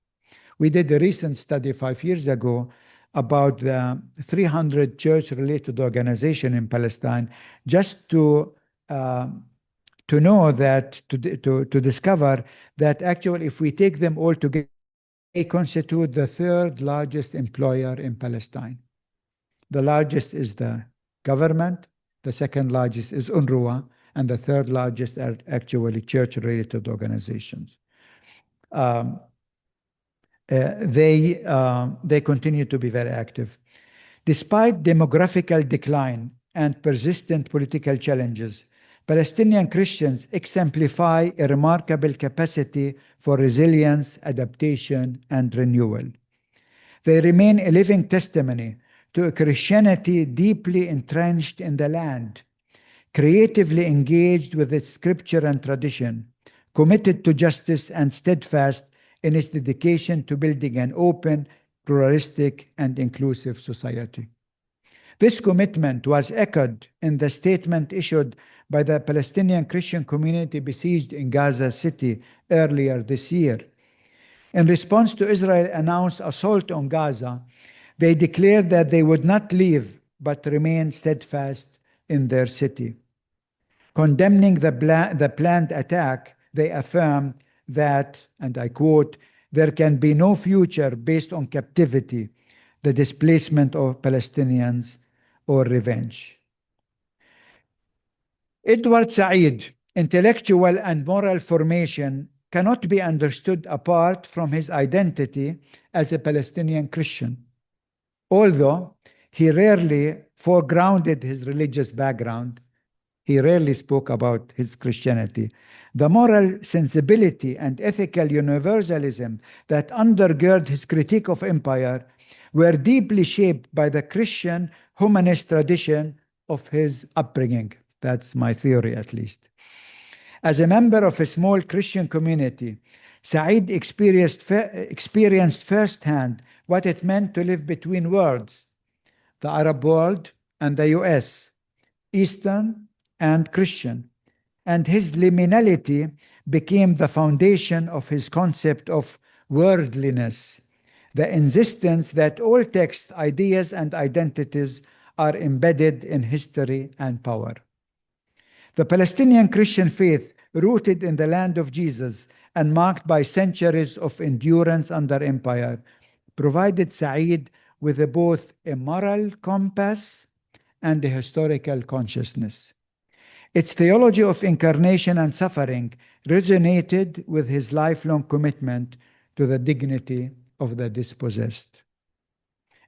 We did a recent study 5 years ago about the 300 church-related organizations in Palestine, just to know that, to discover that actually if we take them all together, they constitute the third largest employer in Palestine. The largest is the government, the second largest is UNRWA, and the third largest are actually church-related organizations. They continue to be very active. Despite demographical decline and persistent political challenges, Palestinian Christians exemplify a remarkable capacity for resilience, adaptation, and renewal. They remain a living testimony to a Christianity deeply entrenched in the land, creatively engaged with its scripture and tradition, committed to justice, and steadfast in its dedication to building an open, pluralistic, and inclusive society. This commitment was echoed in the statement issued by the Palestinian Christian community besieged in Gaza City earlier this year. In response to Israel's announced assault on Gaza, they declared that they would not leave but remain steadfast in their city. Condemning the planned attack, they affirmed that, and I quote, "There can be no future based on captivity, the displacement of Palestinians, or revenge." Edward Said intellectual and moral formation cannot be understood apart from his identity as a Palestinian Christian. Although he rarely foregrounded his religious background, he rarely spoke about his Christianity, the moral sensibility and ethical universalism that undergird his critique of empire were deeply shaped by the Christian humanist tradition of his upbringing. That's my theory, at least. As a member of a small Christian community, Said experienced firsthand what it meant to live between worlds, the Arab world and the US, Eastern and Christian, and his liminality became the foundation of his concept of worldliness, the insistence that all texts, ideas, and identities are embedded in history and power. The Palestinian Christian faith, rooted in the land of Jesus and marked by centuries of endurance under empire, provided Said with both a moral compass and a historical consciousness. Its theology of incarnation and suffering resonated with his lifelong commitment to the dignity of the dispossessed.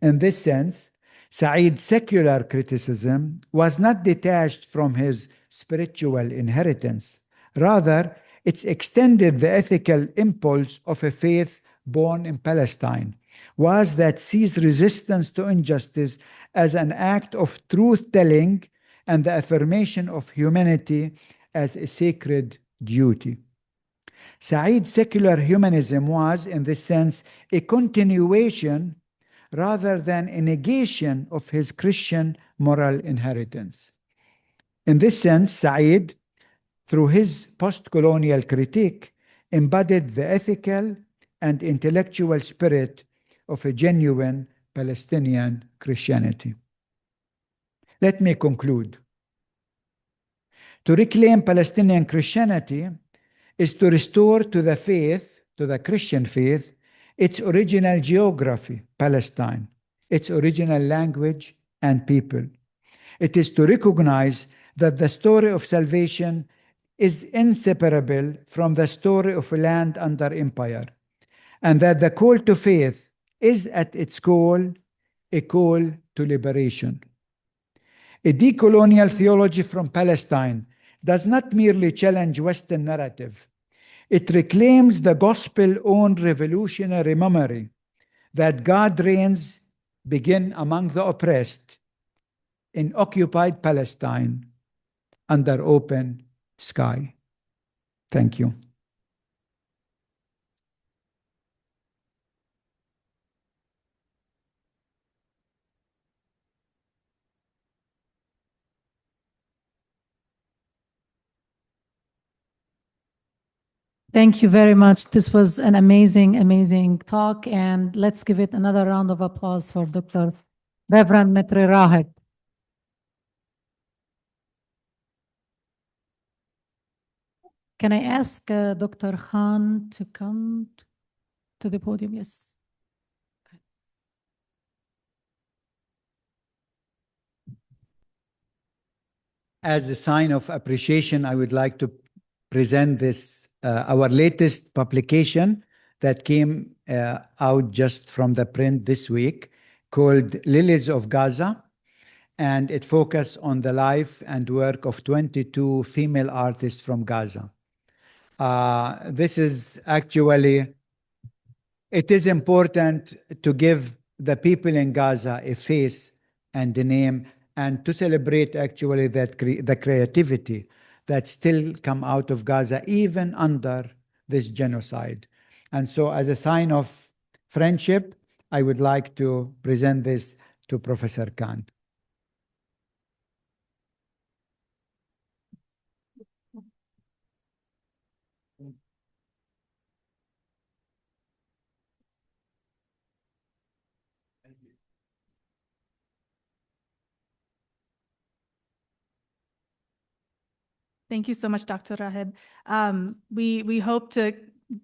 In this sense, Said's secular criticism was not detached from his spiritual inheritance. Rather, it extended the ethical impulse of a faith born in Palestine, was that sees resistance to injustice as an act of truth-telling and the affirmation of humanity as a sacred duty. Said's secular humanism was, in this sense, a continuation rather than a negation of his Christian moral inheritance. In this sense, Said, through his post-colonial critique, embodied the ethical and intellectual spirit of a genuine Palestinian Christianity. Let me conclude. To reclaim Palestinian Christianity is to restore to the faith, to the Christian faith, its original geography, Palestine, its original language and people. It is to recognize that the story of salvation is inseparable from the story of a land under empire, and that the call to faith is at its core a call to liberation. A decolonial theology from Palestine does not merely challenge Western narrative. It reclaims the gospel-owned revolutionary memory that God reigns begin among the oppressed in occupied Palestine under open sky. Thank you. Thank you very much. This was an amazing, amazing talk, and let's give it another round of applause for Dr. Reverend Mitri Raheb. Can I ask Dr. Khan to come to the podium? Yes. As a sign of appreciation, I would like to present this, our latest publication that came out just from the print this week, called Lilies of Gaza, and it focuses on the life and work of 22 female artists from Gaza. This is actually, it is important to give the people in Gaza a face and a name, and to celebrate actually that the creativity that still come out of Gaza even under this genocide. And so as a sign of friendship, I would like to present this to Professor Khan. Thank you so much, Dr. Raheb. We hope to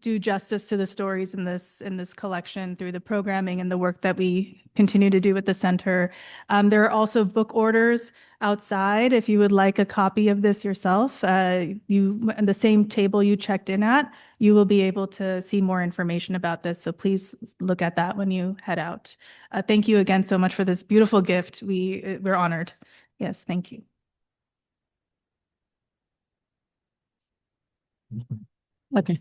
do justice to the stories in this collection through the programming and the work that we continue to do at the center. There are also book orders outside. If you would like a copy of this yourself, the same table you checked in at, you will be able to see more information about this. So please look at that when you head out. Thank you again so much for this beautiful gift. We're honored. Yes, thank you. Okay.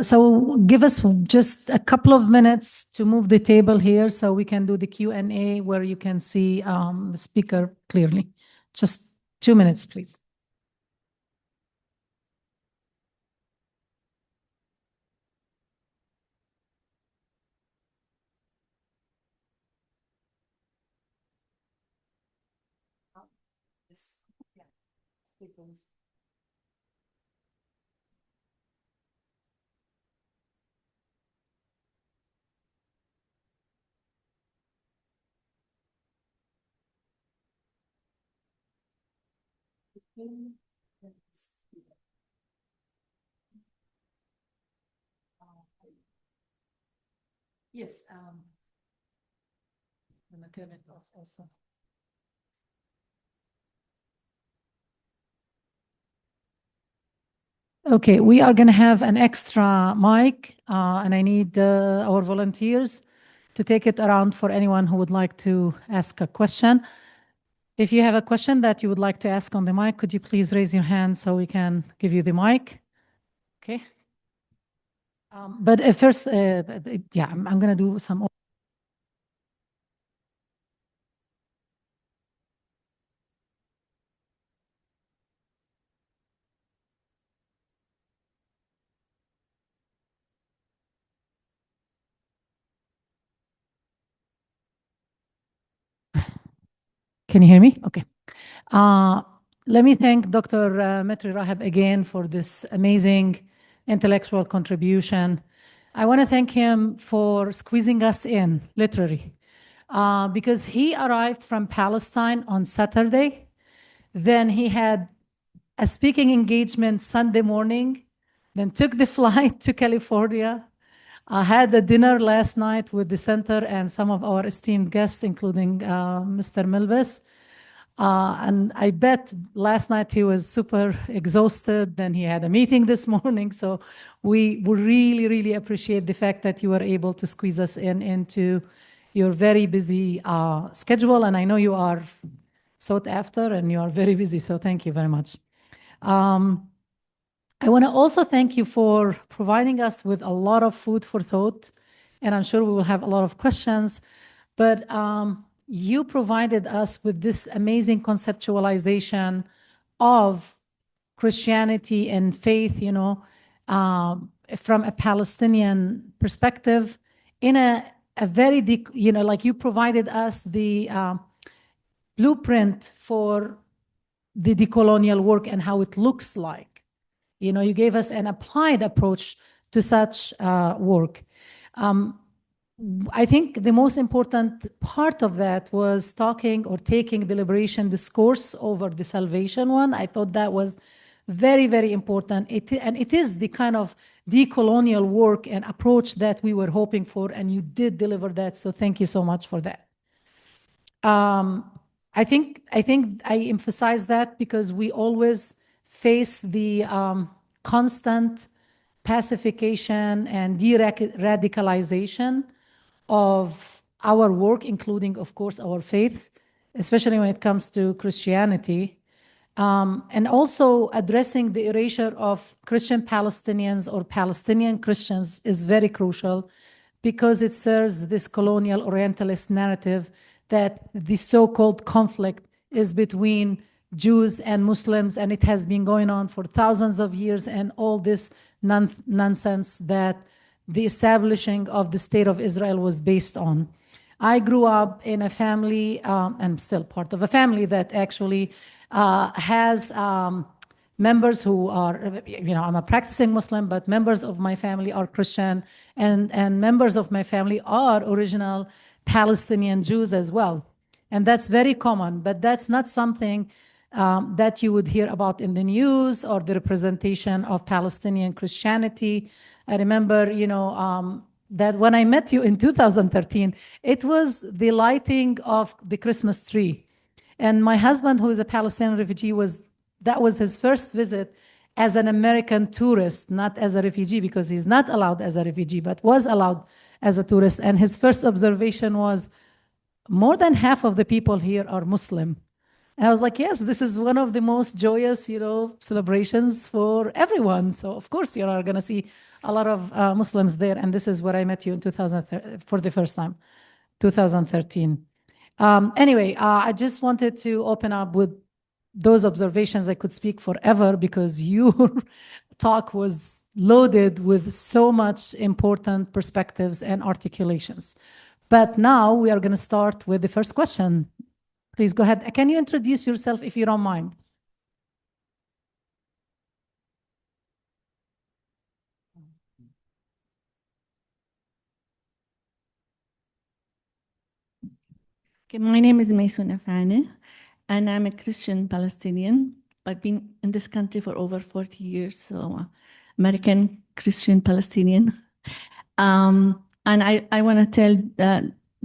So give us just a couple of minutes to move the table here so we can do the Q&A where you can see the speaker clearly. Just 2 minutes, please. Yes, I'm gonna turn it off also. Okay, we are going to have an extra mic, and I need our volunteers to take it around for anyone who would like to ask a question. If you have a question that you would like to ask on the mic, could you please raise your hand so we can give you the mic? Okay. But first, yeah, I'm going to do some. Can you hear me? Okay. Let me thank Dr. Mitri Raheb again for this amazing intellectual contribution. I want to thank him for squeezing us in, literally, because he arrived from Palestine on Saturday. Then he had a speaking engagement Sunday morning, then took the flight to California. I had a dinner last night with the center and some of our esteemed guests, including Mr. Milbis. And I bet last night he was super exhausted. Then he had a meeting this morning. So we really, really appreciate the fact that you were able to squeeze us into your very busy schedule. And I know you are sought after and you are very busy. So thank you very much. I want to also thank you for providing us with a lot of food for thought. And I'm sure we will have a lot of questions. But you provided us with this amazing conceptualization of Christianity and faith, from a Palestinian perspective, in a very, like you provided us the blueprint for the decolonial work and how it looks like. You gave us an applied approach to such work. I think the most important part of that was talking or taking the liberation discourse over the salvation one. I thought that was very, very important. And it is the kind of decolonial work and approach that we were hoping for, and you did deliver that. So thank you so much for that. I think I emphasize that because we always face the constant pacification and de-radicalization of our work, including, of course, our faith, especially when it comes to Christianity, and also addressing the erasure of Christian Palestinians or Palestinian Christians is very crucial because it serves this colonial Orientalist narrative that the so-called conflict is between Jews and Muslims, and it has been going on for thousands of years, and all this nonsense that the establishing of the state of Israel was based on. I grew up in a family, and still part of a family that actually has members who are, I'm a practicing Muslim, but members of my family are Christian, and members of my family are original Palestinian Jews as well. And that's very common, but that's not something that you would hear about in the news or the representation of Palestinian Christianity. I remember, that when I met you in 2013, it was the lighting of the Christmas tree. And my husband, who is a Palestinian refugee, that was his first visit as an American tourist, not as a refugee, because he's not allowed as a refugee, but was allowed as a tourist. And his first observation was, more than half of the people here are Muslim. And I was like, yes, this is one of the most joyous, celebrations for everyone. So of course, you're going to see a lot of Muslims there. And this is where I met you in for the first time, 2013. Anyway, I just wanted to open up with those observations. I could speak forever because your talk was loaded with so much important perspectives and articulations. But now we are going to start with the first question. Please go ahead. Can you introduce yourself if you don't mind? Okay, my name is Maysoon Afane, and I'm a Christian Palestinian. I've been in this country for over 40 years, so American Christian Palestinian. And I want to tell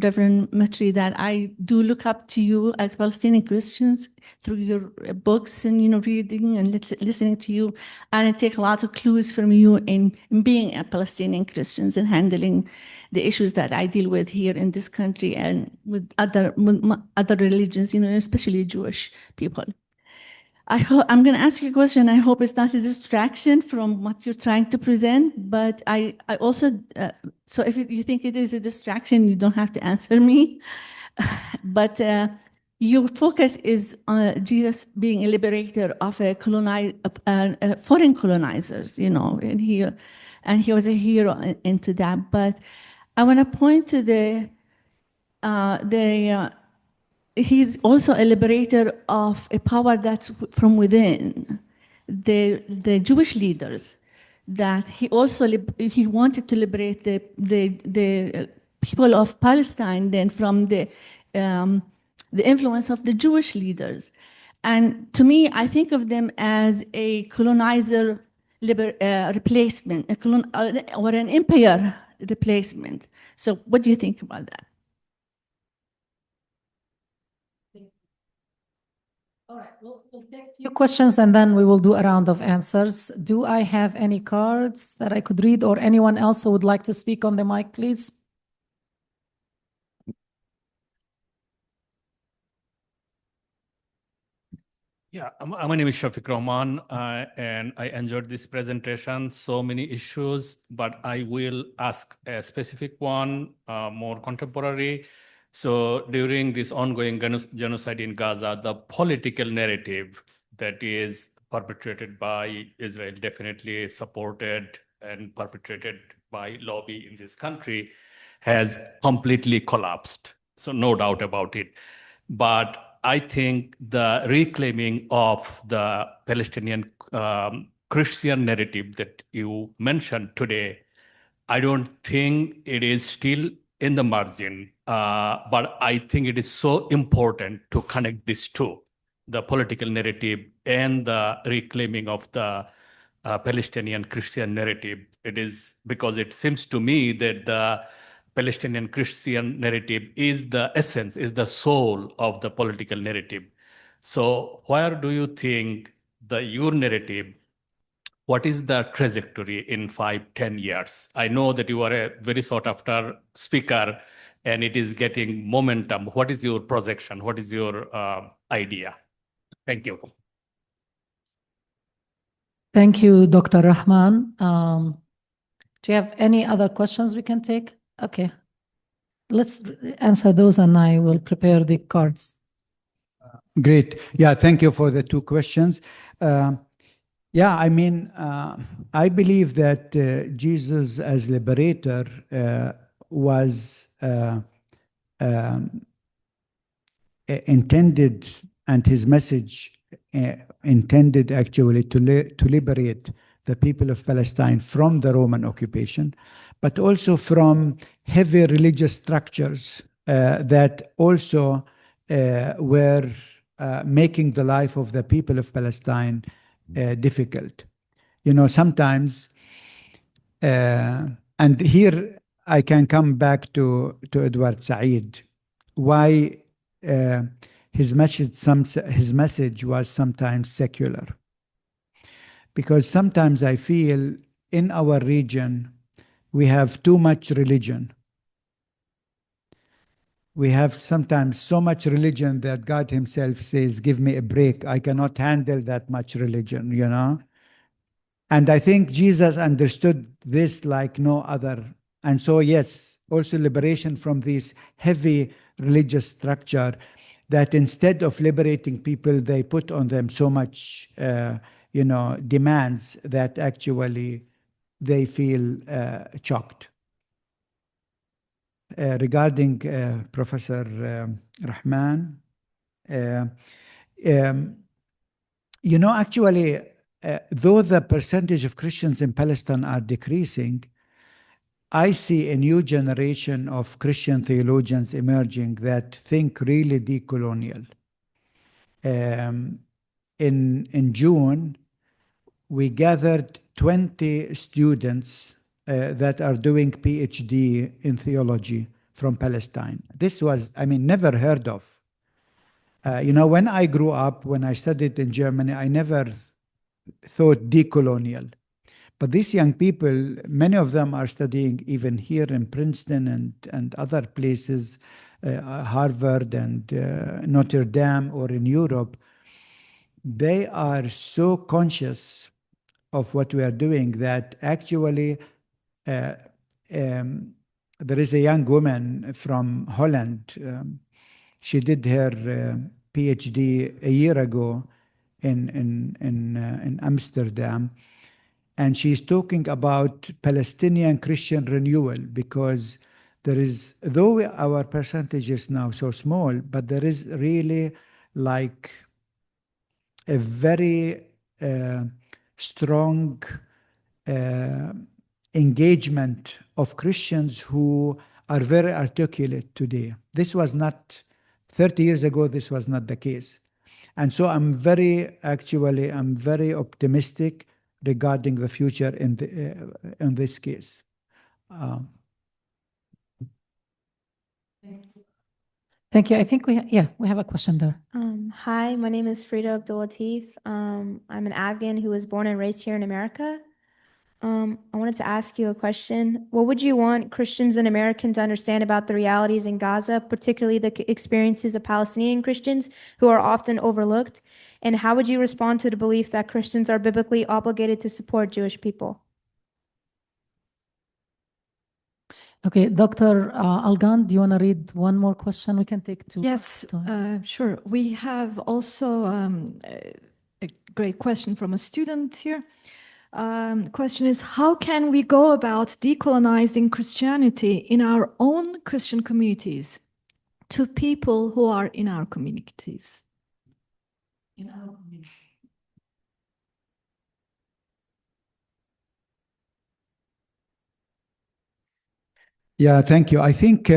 Reverend Mitri that I do look up to you as Palestinian Christians through your books and reading and listening to you, and I take lots of clues from you in being a Palestinian Christians and handling the issues that I deal with here in this country and with other religions, especially Jewish people. I'm going to ask you a question. I hope it's not a distraction from what you're trying to present, but I also, so if you think it is a distraction, you don't have to answer me. But your focus is on Jesus being a liberator of foreign colonizers, and he was a hero into that. But I want to point to he's also a liberator of a power that's from within, the Jewish leaders, that he wanted to liberate the people of Palestine then from the influence of the Jewish leaders. And to me, I think of them as a colonizer replacement, or an empire replacement. So what do you think about that? All right, we'll take a few questions and then we will do a round of answers. Do I have any cards that I could read or anyone else who would like to speak on the mic, please? Yeah, my name is Shafiq Rahman, and I enjoyed this presentation. So many issues, but I will ask a specific one, more contemporary. So during this ongoing genocide in Gaza, the political narrative that is perpetrated by Israel, definitely supported and perpetrated by lobby in this country, has completely collapsed. So no doubt about it. But I think the reclaiming of the Palestinian Christian narrative that you mentioned today, I don't think it is still in the margin, but I think it is so important to connect these two, the political narrative and the reclaiming of the Palestinian Christian narrative. It is because it seems to me that the Palestinian Christian narrative is the essence, is the soul of the political narrative. So where do you think your narrative, what is the trajectory in 5-10 years? I know that you are a very sought after speaker and it is getting momentum. What is your projection? What is your idea? Thank you. Thank you, Dr. Rahman. Do you have any other questions we can take? Okay. Let's answer those and I will prepare the cards. Great. Yeah, thank you for the two questions. Yeah, I mean, I believe that Jesus as liberator was intended, and his message intended actually to liberate the people of Palestine from the Roman occupation, but also from heavy religious structures that also were making the life of the people of Palestine difficult. You know, sometimes, and here I can come back to Edward Said, why his message was sometimes secular. Because sometimes I feel in our region we have too much religion. We have sometimes so much religion that God himself says, give me a break. I cannot handle that much religion, you know. And I think Jesus understood this like no other. And so, yes, also liberation from this heavy religious structure that instead of liberating people, they put on them so much, you know, demands that actually they feel choked. Regarding Professor Rahman, you know, actually, though the percentage of Christians in Palestine are decreasing, I see a new generation of Christian theologians emerging that think really decolonial. In June, we gathered 20 students that are doing PhD in theology from Palestine. This was, I mean, never heard of. You know, when I grew up, when I studied in Germany, I never thought decolonial. But these young people, many of them are studying even here in Princeton and other places, Harvard and Notre Dame or in Europe. They are so conscious of what we are doing that actually there is a young woman from Holland. She did her PhD a year ago in Amsterdam. And she's talking about Palestinian Christian renewal because there is, though our percentage is now so small, but there is really like a very strong engagement of Christians who are very articulate today. This was not, 30 years ago, this was not the case. And so I'm very optimistic regarding the future in this case. Thank you. I think we have a question there. Hi, my name is Frida Abdulatif. I'm an Afghan who was born and raised here in America. I wanted to ask you a question. What would you want Christians in America to understand about the realities in Gaza, particularly the experiences of Palestinian Christians who are often overlooked? And how would you respond to the belief that Christians are biblically obligated to support Jewish people? Okay, Dr. Algan, do you want to read one more question? We can take two. Yes, sure. We have also a great question from a student here. Question is, how can we go about decolonizing Christianity in our own Christian communities to people who are in our communities? In our communities. Yeah, thank you. I think,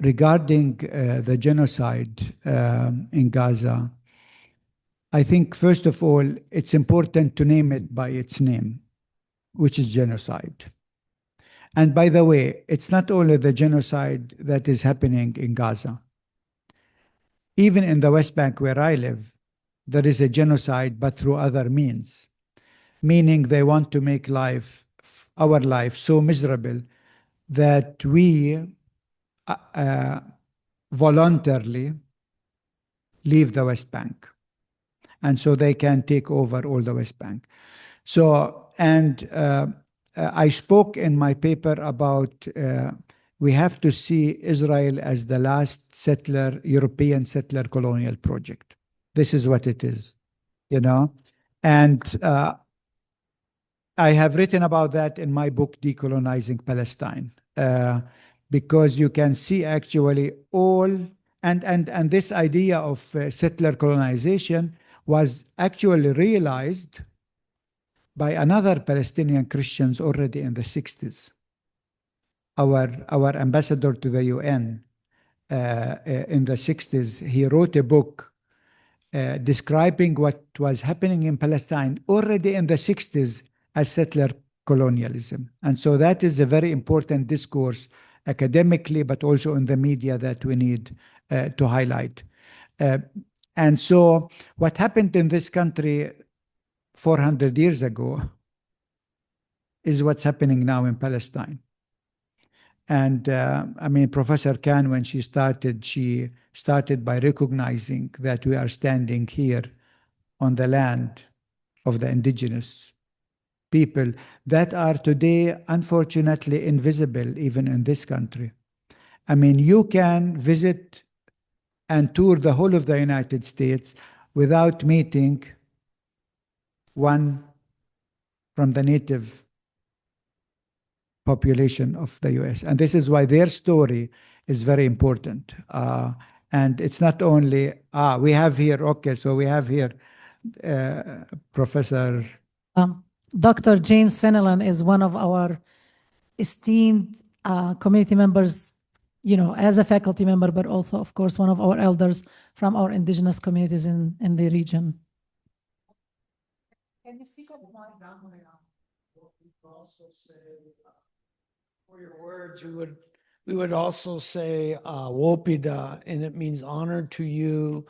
regarding the genocide in Gaza, I think, first of all, it's important to name it by its name, which is genocide. And by the way, it's not only the genocide that is happening in Gaza. Even in the West Bank where I live, there is a genocide, but through other means, meaning they want to make our life so miserable that we voluntarily leave the West Bank. And so they can take over all the West Bank. So, and I spoke in my paper about we have to see Israel as the last European settler colonial project. This is what it is, And I have written about that in my book, Decolonizing Palestine, because you can see actually and this idea of settler colonization was actually realized by another Palestinian Christians already in the 60s. Our ambassador to the UN in the 60s, he wrote a book describing what was happening in Palestine already in the 60s as settler colonialism. And so that is a very important discourse academically, but also in the media that we need to highlight. And so what happened in this country 400 years ago is what's happening now in Palestine. And Professor Khan, when she started by recognizing that we are standing here on the land of the indigenous people that are today, unfortunately, invisible even in this country. You can visit and tour the whole of the United States without meeting one from the native population of the US. And this is why their story is very important. And it's not only, we have here, so we have here Professor... Dr. James Fenelon is one of our esteemed community members, as a faculty member, but also, of course, one of our elders from our indigenous communities in the region. Can you speak up more? For your words, we would also say Wopida, and it means honor to you.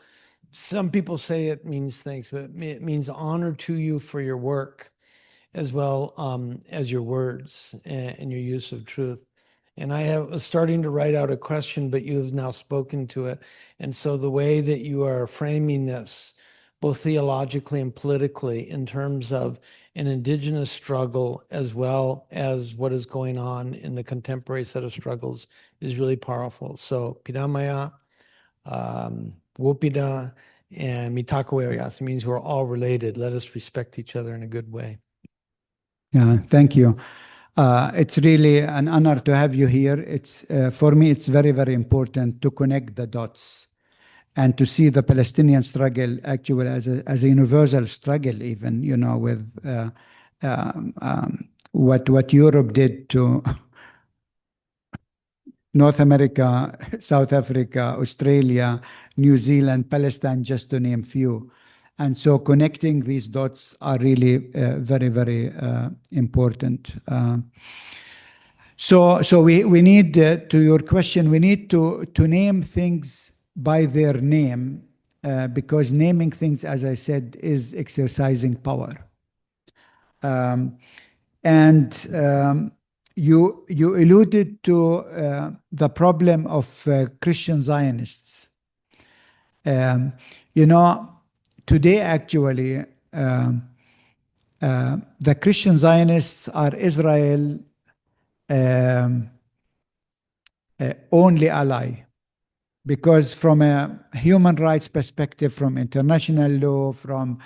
Some people say it means thanks, but it means honor to you for your work, as well as your words and your use of truth. And I was starting to write out a question, but you have now spoken to it. And so the way that you are framing this, both theologically and politically, in terms of an indigenous struggle, as well as what is going on in the contemporary set of struggles, is really powerful. So Pidamaya, Wopida, and Mitakoyas means we're all related. Let us respect each other in a good way. Yeah, thank you. It's really an honor to have you here. For me, it's very, very important to connect the dots and to see the Palestinian struggle actually as a universal struggle, even, with what Europe did to North America, South Africa, Australia, New Zealand, Palestine, just to name few. And so connecting these dots are really very, very important. So we need, to your question, we need to name things by their name, because naming things, as I said, is exercising power. You alluded to the problem of Christian Zionists. Today actually, the Christian Zionists are Israel only ally, because from a human rights perspective, from international law, from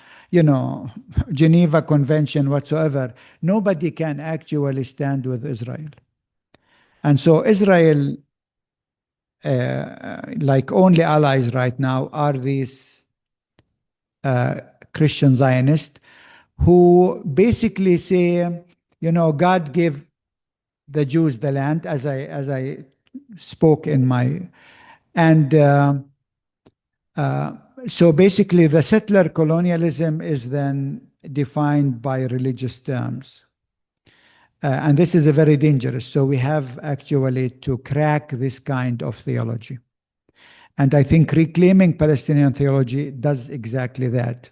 Geneva Convention whatsoever, nobody can actually stand with Israel. And so Israel, like only allies right now, are these Christian Zionists who basically say, God gave the Jews the land, as I spoke in my, and so basically the settler colonialism is then defined by religious terms. And this is a very dangerous. So we have actually to crack this kind of theology. And I think reclaiming Palestinian theology does exactly that,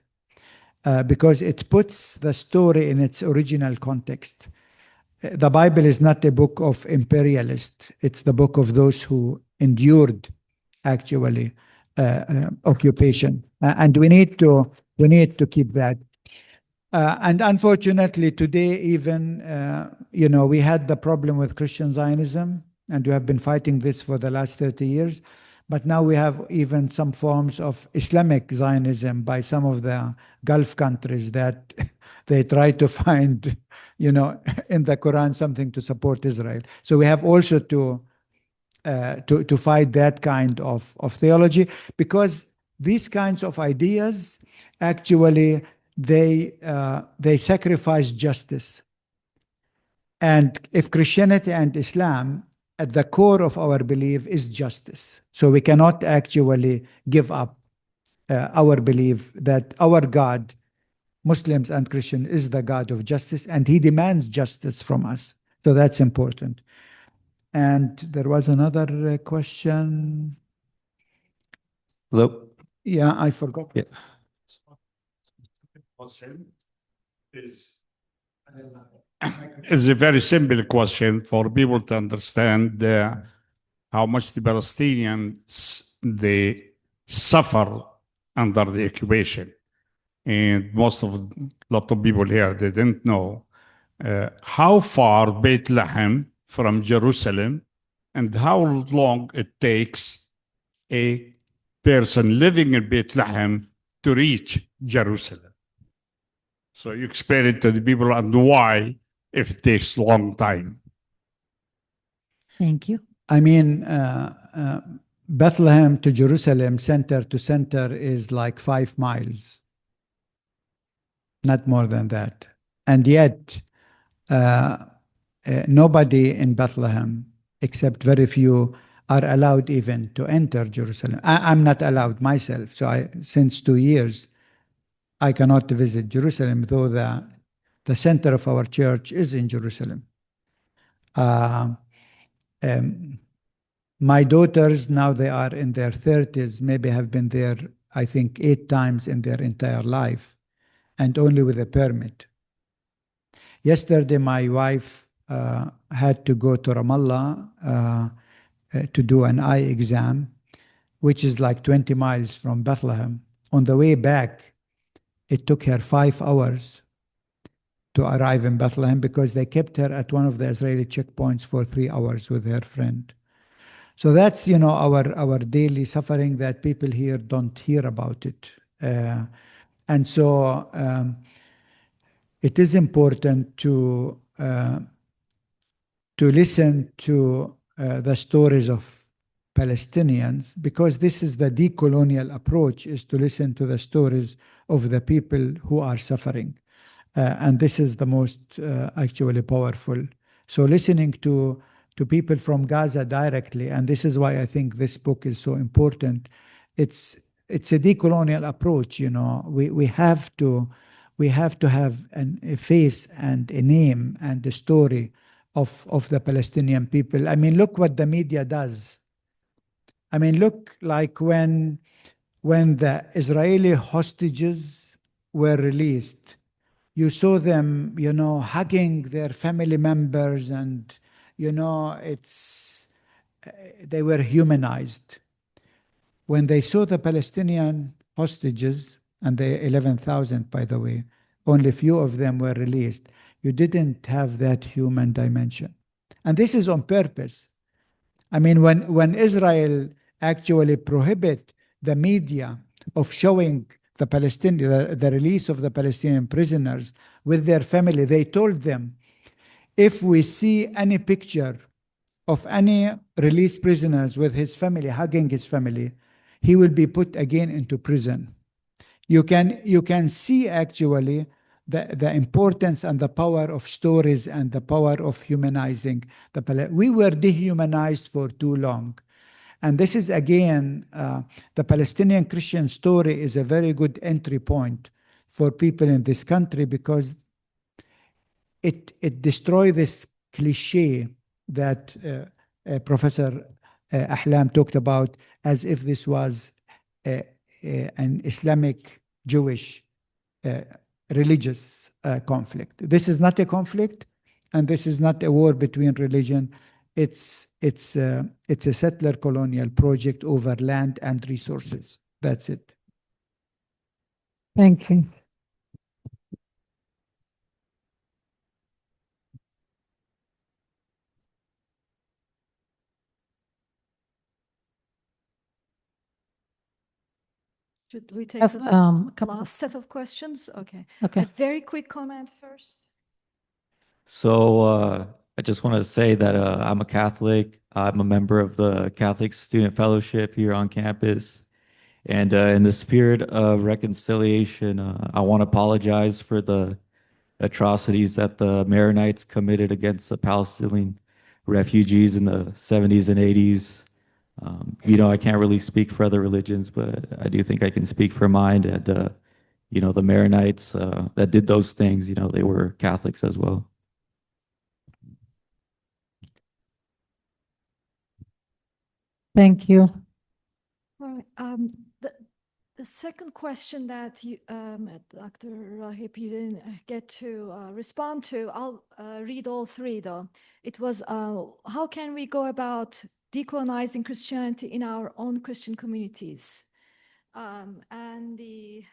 because it puts the story in its original context. The Bible is not a book of imperialists. It's the book of those who endured actually occupation. And we need to keep that. And unfortunately, today, even, we had the problem with Christian Zionism, and we have been fighting this for the last 30 years. But now we have even some forms of Islamic Zionism by some of the Gulf countries that they try to find, in the Quran something to support Israel. So we have also to fight that kind of theology, because these kinds of ideas actually they sacrifice justice. And if Christianity and Islam, at the core of our belief is justice. So we cannot actually give up our belief that our God, Muslims and Christians, is the God of justice, and he demands justice from us. So that's important. And there was another question. Hello? Yeah, I forgot. Yeah. It's a very simple question for people to understand how much the Palestinians they suffer under the occupation, and lot of people here they didn't know how far Bethlehem from Jerusalem, and how long it takes a person living in Bethlehem to reach Jerusalem. So you explain it to the people and why, if it takes a long time. Thank you. I mean, Bethlehem to Jerusalem, center to center, is like 5 miles. Not more than that. And yet, nobody in Bethlehem, except very few, are allowed even to enter Jerusalem. I'm not allowed myself. So since 2 years, I cannot visit Jerusalem, though the center of our church is in Jerusalem. My daughters, now they are in their 30s, maybe have been there, I think, 8 times in their entire life, and only with a permit. Yesterday, my wife had to go to Ramallah to do an eye exam, which is like 20 miles from Bethlehem. On the way back, it took her 5 hours to arrive in Bethlehem, because they kept her at one of the Israeli checkpoints for 3 hours with her friend. So that's, our daily suffering that people here don't hear about it. And so it is important to listen to the stories of Palestinians, because this is the decolonial approach, is to listen to the stories of the people who are suffering. And this is the most actually powerful. So listening to people from Gaza directly, and this is why I think this book is so important. It's a decolonial approach. We have to have a face and a name and a story of the Palestinian people. I mean, look what the media does. I mean, look like when the Israeli hostages were released, you saw them, you know, hugging their family members, and, you know, they were humanized. When they saw the Palestinian hostages, and the 11,000, by the way, only few of them were released, you didn't have that human dimension. And this is on purpose. I mean, when Israel actually prohibit the media of showing the release of the Palestinian prisoners with their family, they told them, if we see any picture of any released prisoners with his family, hugging his family, he will be put again into prison. You can see actually the importance and the power of stories and the power of humanizing we were dehumanized for too long. And this is again, the Palestinian Christian story is a very good entry point for people in this country, because it destroys this cliche that Professor Ahlam talked about, as if this was an Islamic Jewish religious conflict. This is not a conflict, and this is not a war between religion. It's a settler colonial project over land and resources. That's it. Thank you. Should we take Have, the couple- last set of questions? Okay. Okay. A very quick comment first. So I just want to say that I'm a Catholic. I'm a member of the Catholic Student Fellowship here on campus. And in the spirit of reconciliation, I want to apologize for the atrocities that the Maronites committed against the Palestinian refugees in the 70s and 80s. You know, I can't really speak for other religions, but I do think I can speak for mine. And, you know, the Maronites that did those things, you know, they were Catholics as well. Thank you. All right. The second question that you, Dr. Raheb, you didn't get to respond to, I'll read all three though. It was, how can we go about decolonizing Christianity in our own Christian communities? And the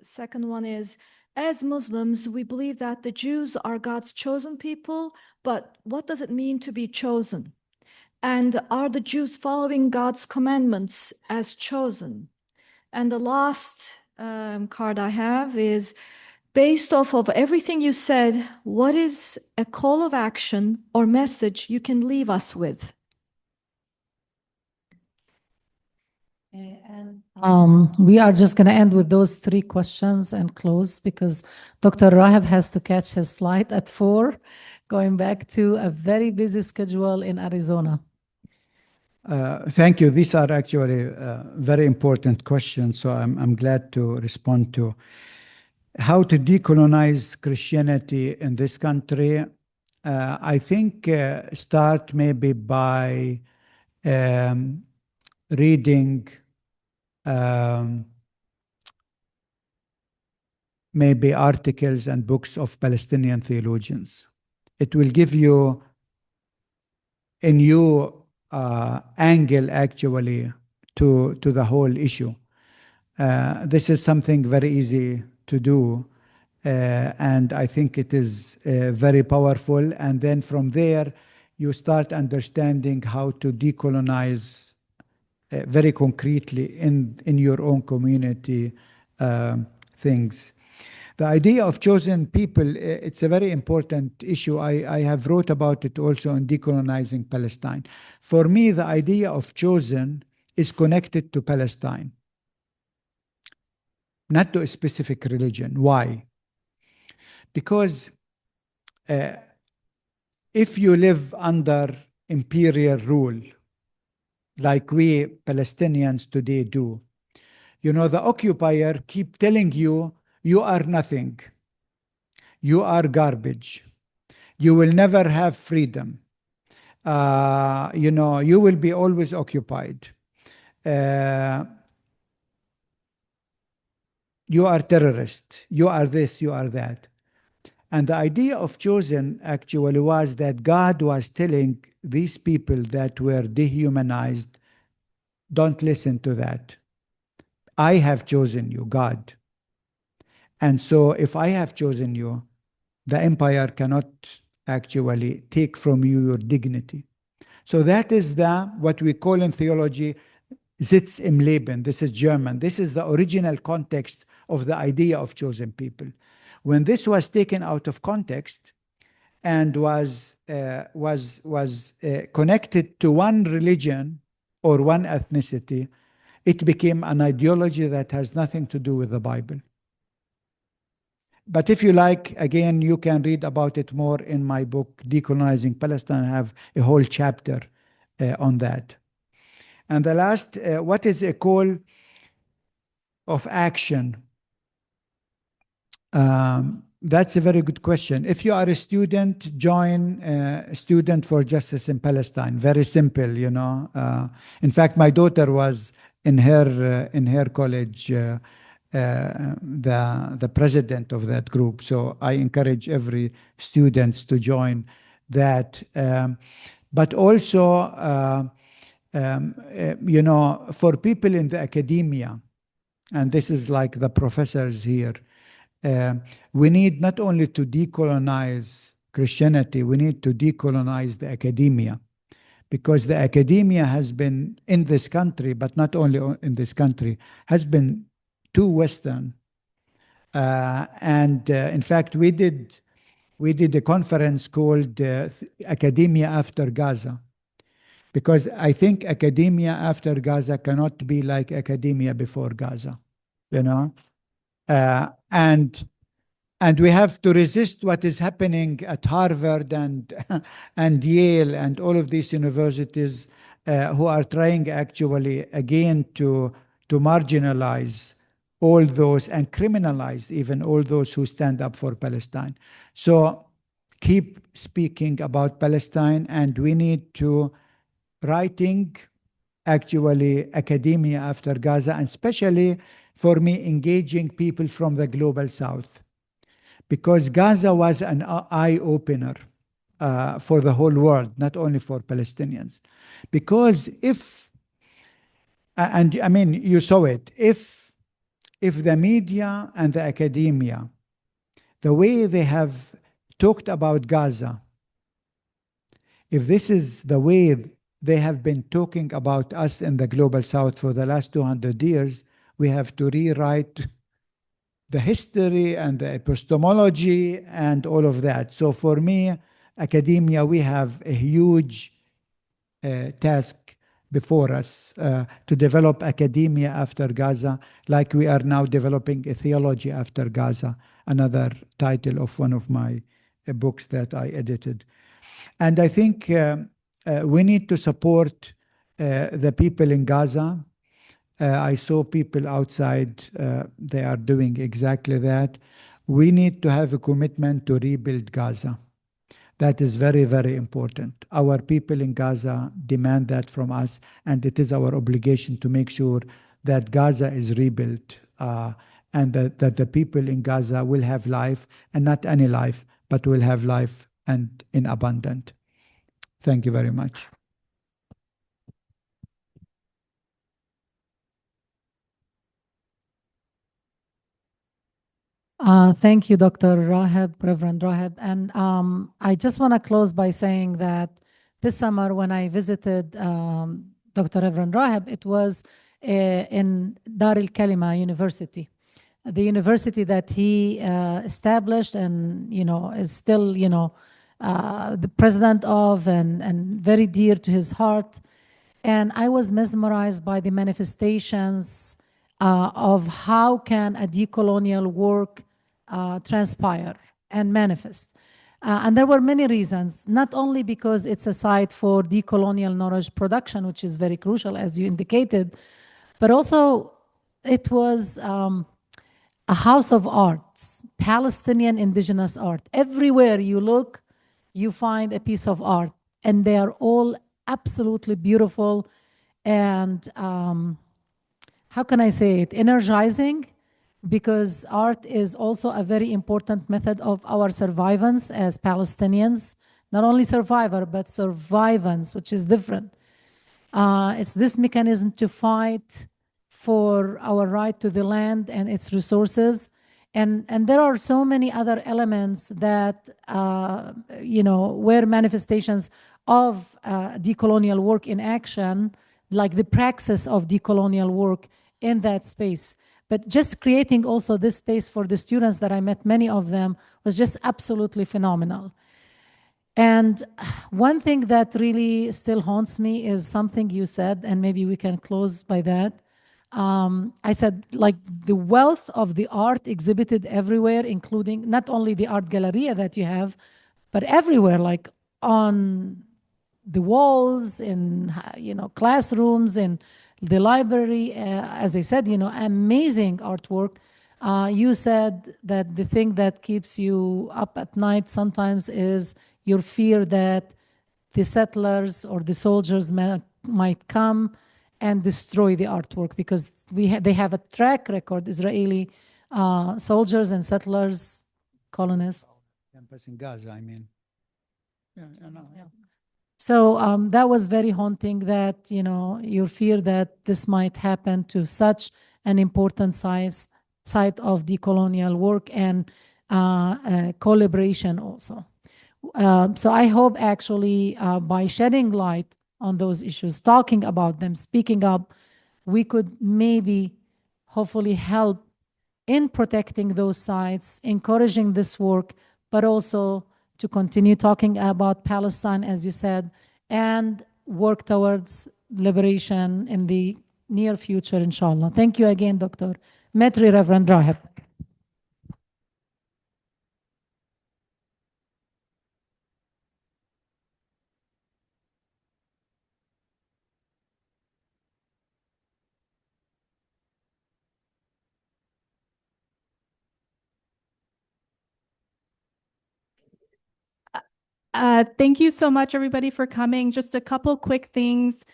second one is, as Muslims, we believe that the Jews are God's chosen people, but what does it mean to be chosen? And are the Jews following God's commandments as chosen? And the last card I have is, based off of everything you said, what is a call of action or message you can leave us with? We are just going to end with those three questions and close, because Dr. Raheb has to catch his flight at 4, going back to a very busy schedule in Arizona. Thank you. These are actually very important questions, so I'm glad to respond to. How to decolonize Christianity in this country? I think start maybe by reading maybe articles and books of Palestinian theologians. It will give you a new angle actually to the whole issue. This is something very easy to do, and I think it is very powerful. And then from there, you start understanding how to decolonize very concretely in your own community things. The idea of chosen people, it's a very important issue. I have wrote about it also in Decolonizing Palestine. For me, the idea of chosen is connected to Palestine, not to a specific religion. Why? Because if you live under imperial rule, like we Palestinians today do, you know, the occupier keep telling you, you are nothing. You are garbage. You will never have freedom. You will be always occupied. You are terrorist. You are this, you are that. And the idea of chosen actually was that God was telling these people that were dehumanized, don't listen to that. I have chosen you, God. And so if I have chosen you, the empire cannot actually take from you your dignity. So that is what we call in theology, Sitz im Leben. This is German. This is the original context of the idea of chosen people. When this was taken out of context and was connected to one religion or one ethnicity, it became an ideology that has nothing to do with the Bible. But if you like, again, you can read about it more in my book, Decolonizing Palestine. I have a whole chapter on that. And the last, what is a call of action? That's a very good question. If you are a student, join Student for Justice in Palestine. Very simple, you know. In fact, my daughter was in her college the president of that group. So I encourage every student to join that. But also, for people in the academia, and this is like the professors here, we need not only to decolonize Christianity, we need to decolonize the academia. Because the academia has been in this country, but not only in this country, has been too Western. In fact, we did a conference called Academia After Gaza. Because I think academia after Gaza cannot be like academia before Gaza, you know? And we have to resist what is happening at Harvard and Yale and all of these universities who are trying actually again to marginalize all those and criminalize even all those who stand up for Palestine. So keep speaking about Palestine, and we need to writing actually academia after Gaza, and especially for me engaging people from the global south, because Gaza was an eye-opener for the whole world, not only for Palestinians. Because and I mean, you saw it, if the media and the academia, the way they have talked about Gaza, if this is the way they have been talking about us in the global south for the last 200 years, we have to rewrite the history and the epistemology and all of that. So for me, academia, we have a huge task before us to develop academia after Gaza, like we are now developing a theology after Gaza, another title of one of my books that I edited. And I think we need to support the people in Gaza. I saw people outside, they are doing exactly that. We need to have a commitment to rebuild Gaza. That is very, very important. Our people in Gaza demand that from us, and it is our obligation to make sure that Gaza is rebuilt and that the people in Gaza will have life, and not any life, but will have life and in abundance. Thank you very much. Thank you, Dr. Raheb, Reverend Raheb. And I just want to close by saying that this summer when I visited Dr. Reverend Raheb, it was in Dar el-Kalima University, the university that he established and, is still, the president of and very dear to his heart. And I was mesmerized by the manifestations of how can a decolonial work transpire and manifest. And there were many reasons, not only because it's a site for decolonial knowledge production, which is very crucial, as you indicated, but also it was a house of arts, Palestinian indigenous art. Everywhere you look, you find a piece of art, and they are all absolutely beautiful and how can I say it, energizing, because art is also a very important method of our survivance as Palestinians. Not only survivor, but survivance, which is different. It's this mechanism to fight for our right to the land and its resources. And there are so many other elements that, were manifestations of decolonial work in action, like the praxis of decolonial work in that space. But just creating also this space for the students that I met, many of them, was just absolutely phenomenal. And one thing that really still haunts me is something you said, and maybe we can close by that. I said, like, the wealth of the art exhibited everywhere, including not only the art galleria that you have, but everywhere, like on the walls, in classrooms, in the library. As I said, amazing artwork. You said that the thing that keeps you up at night sometimes is your fear that the settlers or the soldiers might come and destroy the artwork, because they have a track record, Israeli soldiers and settlers, colonists. Campus in Gaza, I mean. Yeah. So that was very haunting, that, your fear that this might happen to such an important site of decolonial work and collaboration also. So I hope actually by shedding light on those issues, talking about them, speaking up, we could maybe hopefully help in protecting those sites, encouraging this work, but also to continue talking about Palestine, as you said, and work towards liberation in the near future, inshallah. Thank you again, Dr. Mitri, Reverend Raheb. Thank you so much, everybody, for coming. Just a couple quick things.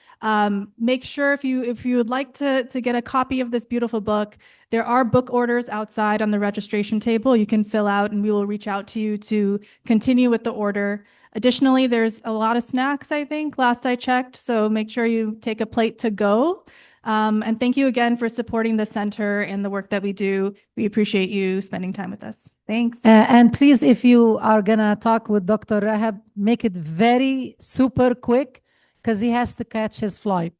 Make sure if you would like to get a copy of this beautiful book, there are book orders outside on the registration table. You can fill out, and we will reach out to you to continue with the order. Additionally, there's a lot of snacks, I think, last I checked. So make sure you take a plate to go. And thank you again for supporting the center and the work that we do. We appreciate you spending time with us. Thanks. And please, if you are going to talk with Dr. Raheb, make it very super quick, because he has to catch his flight.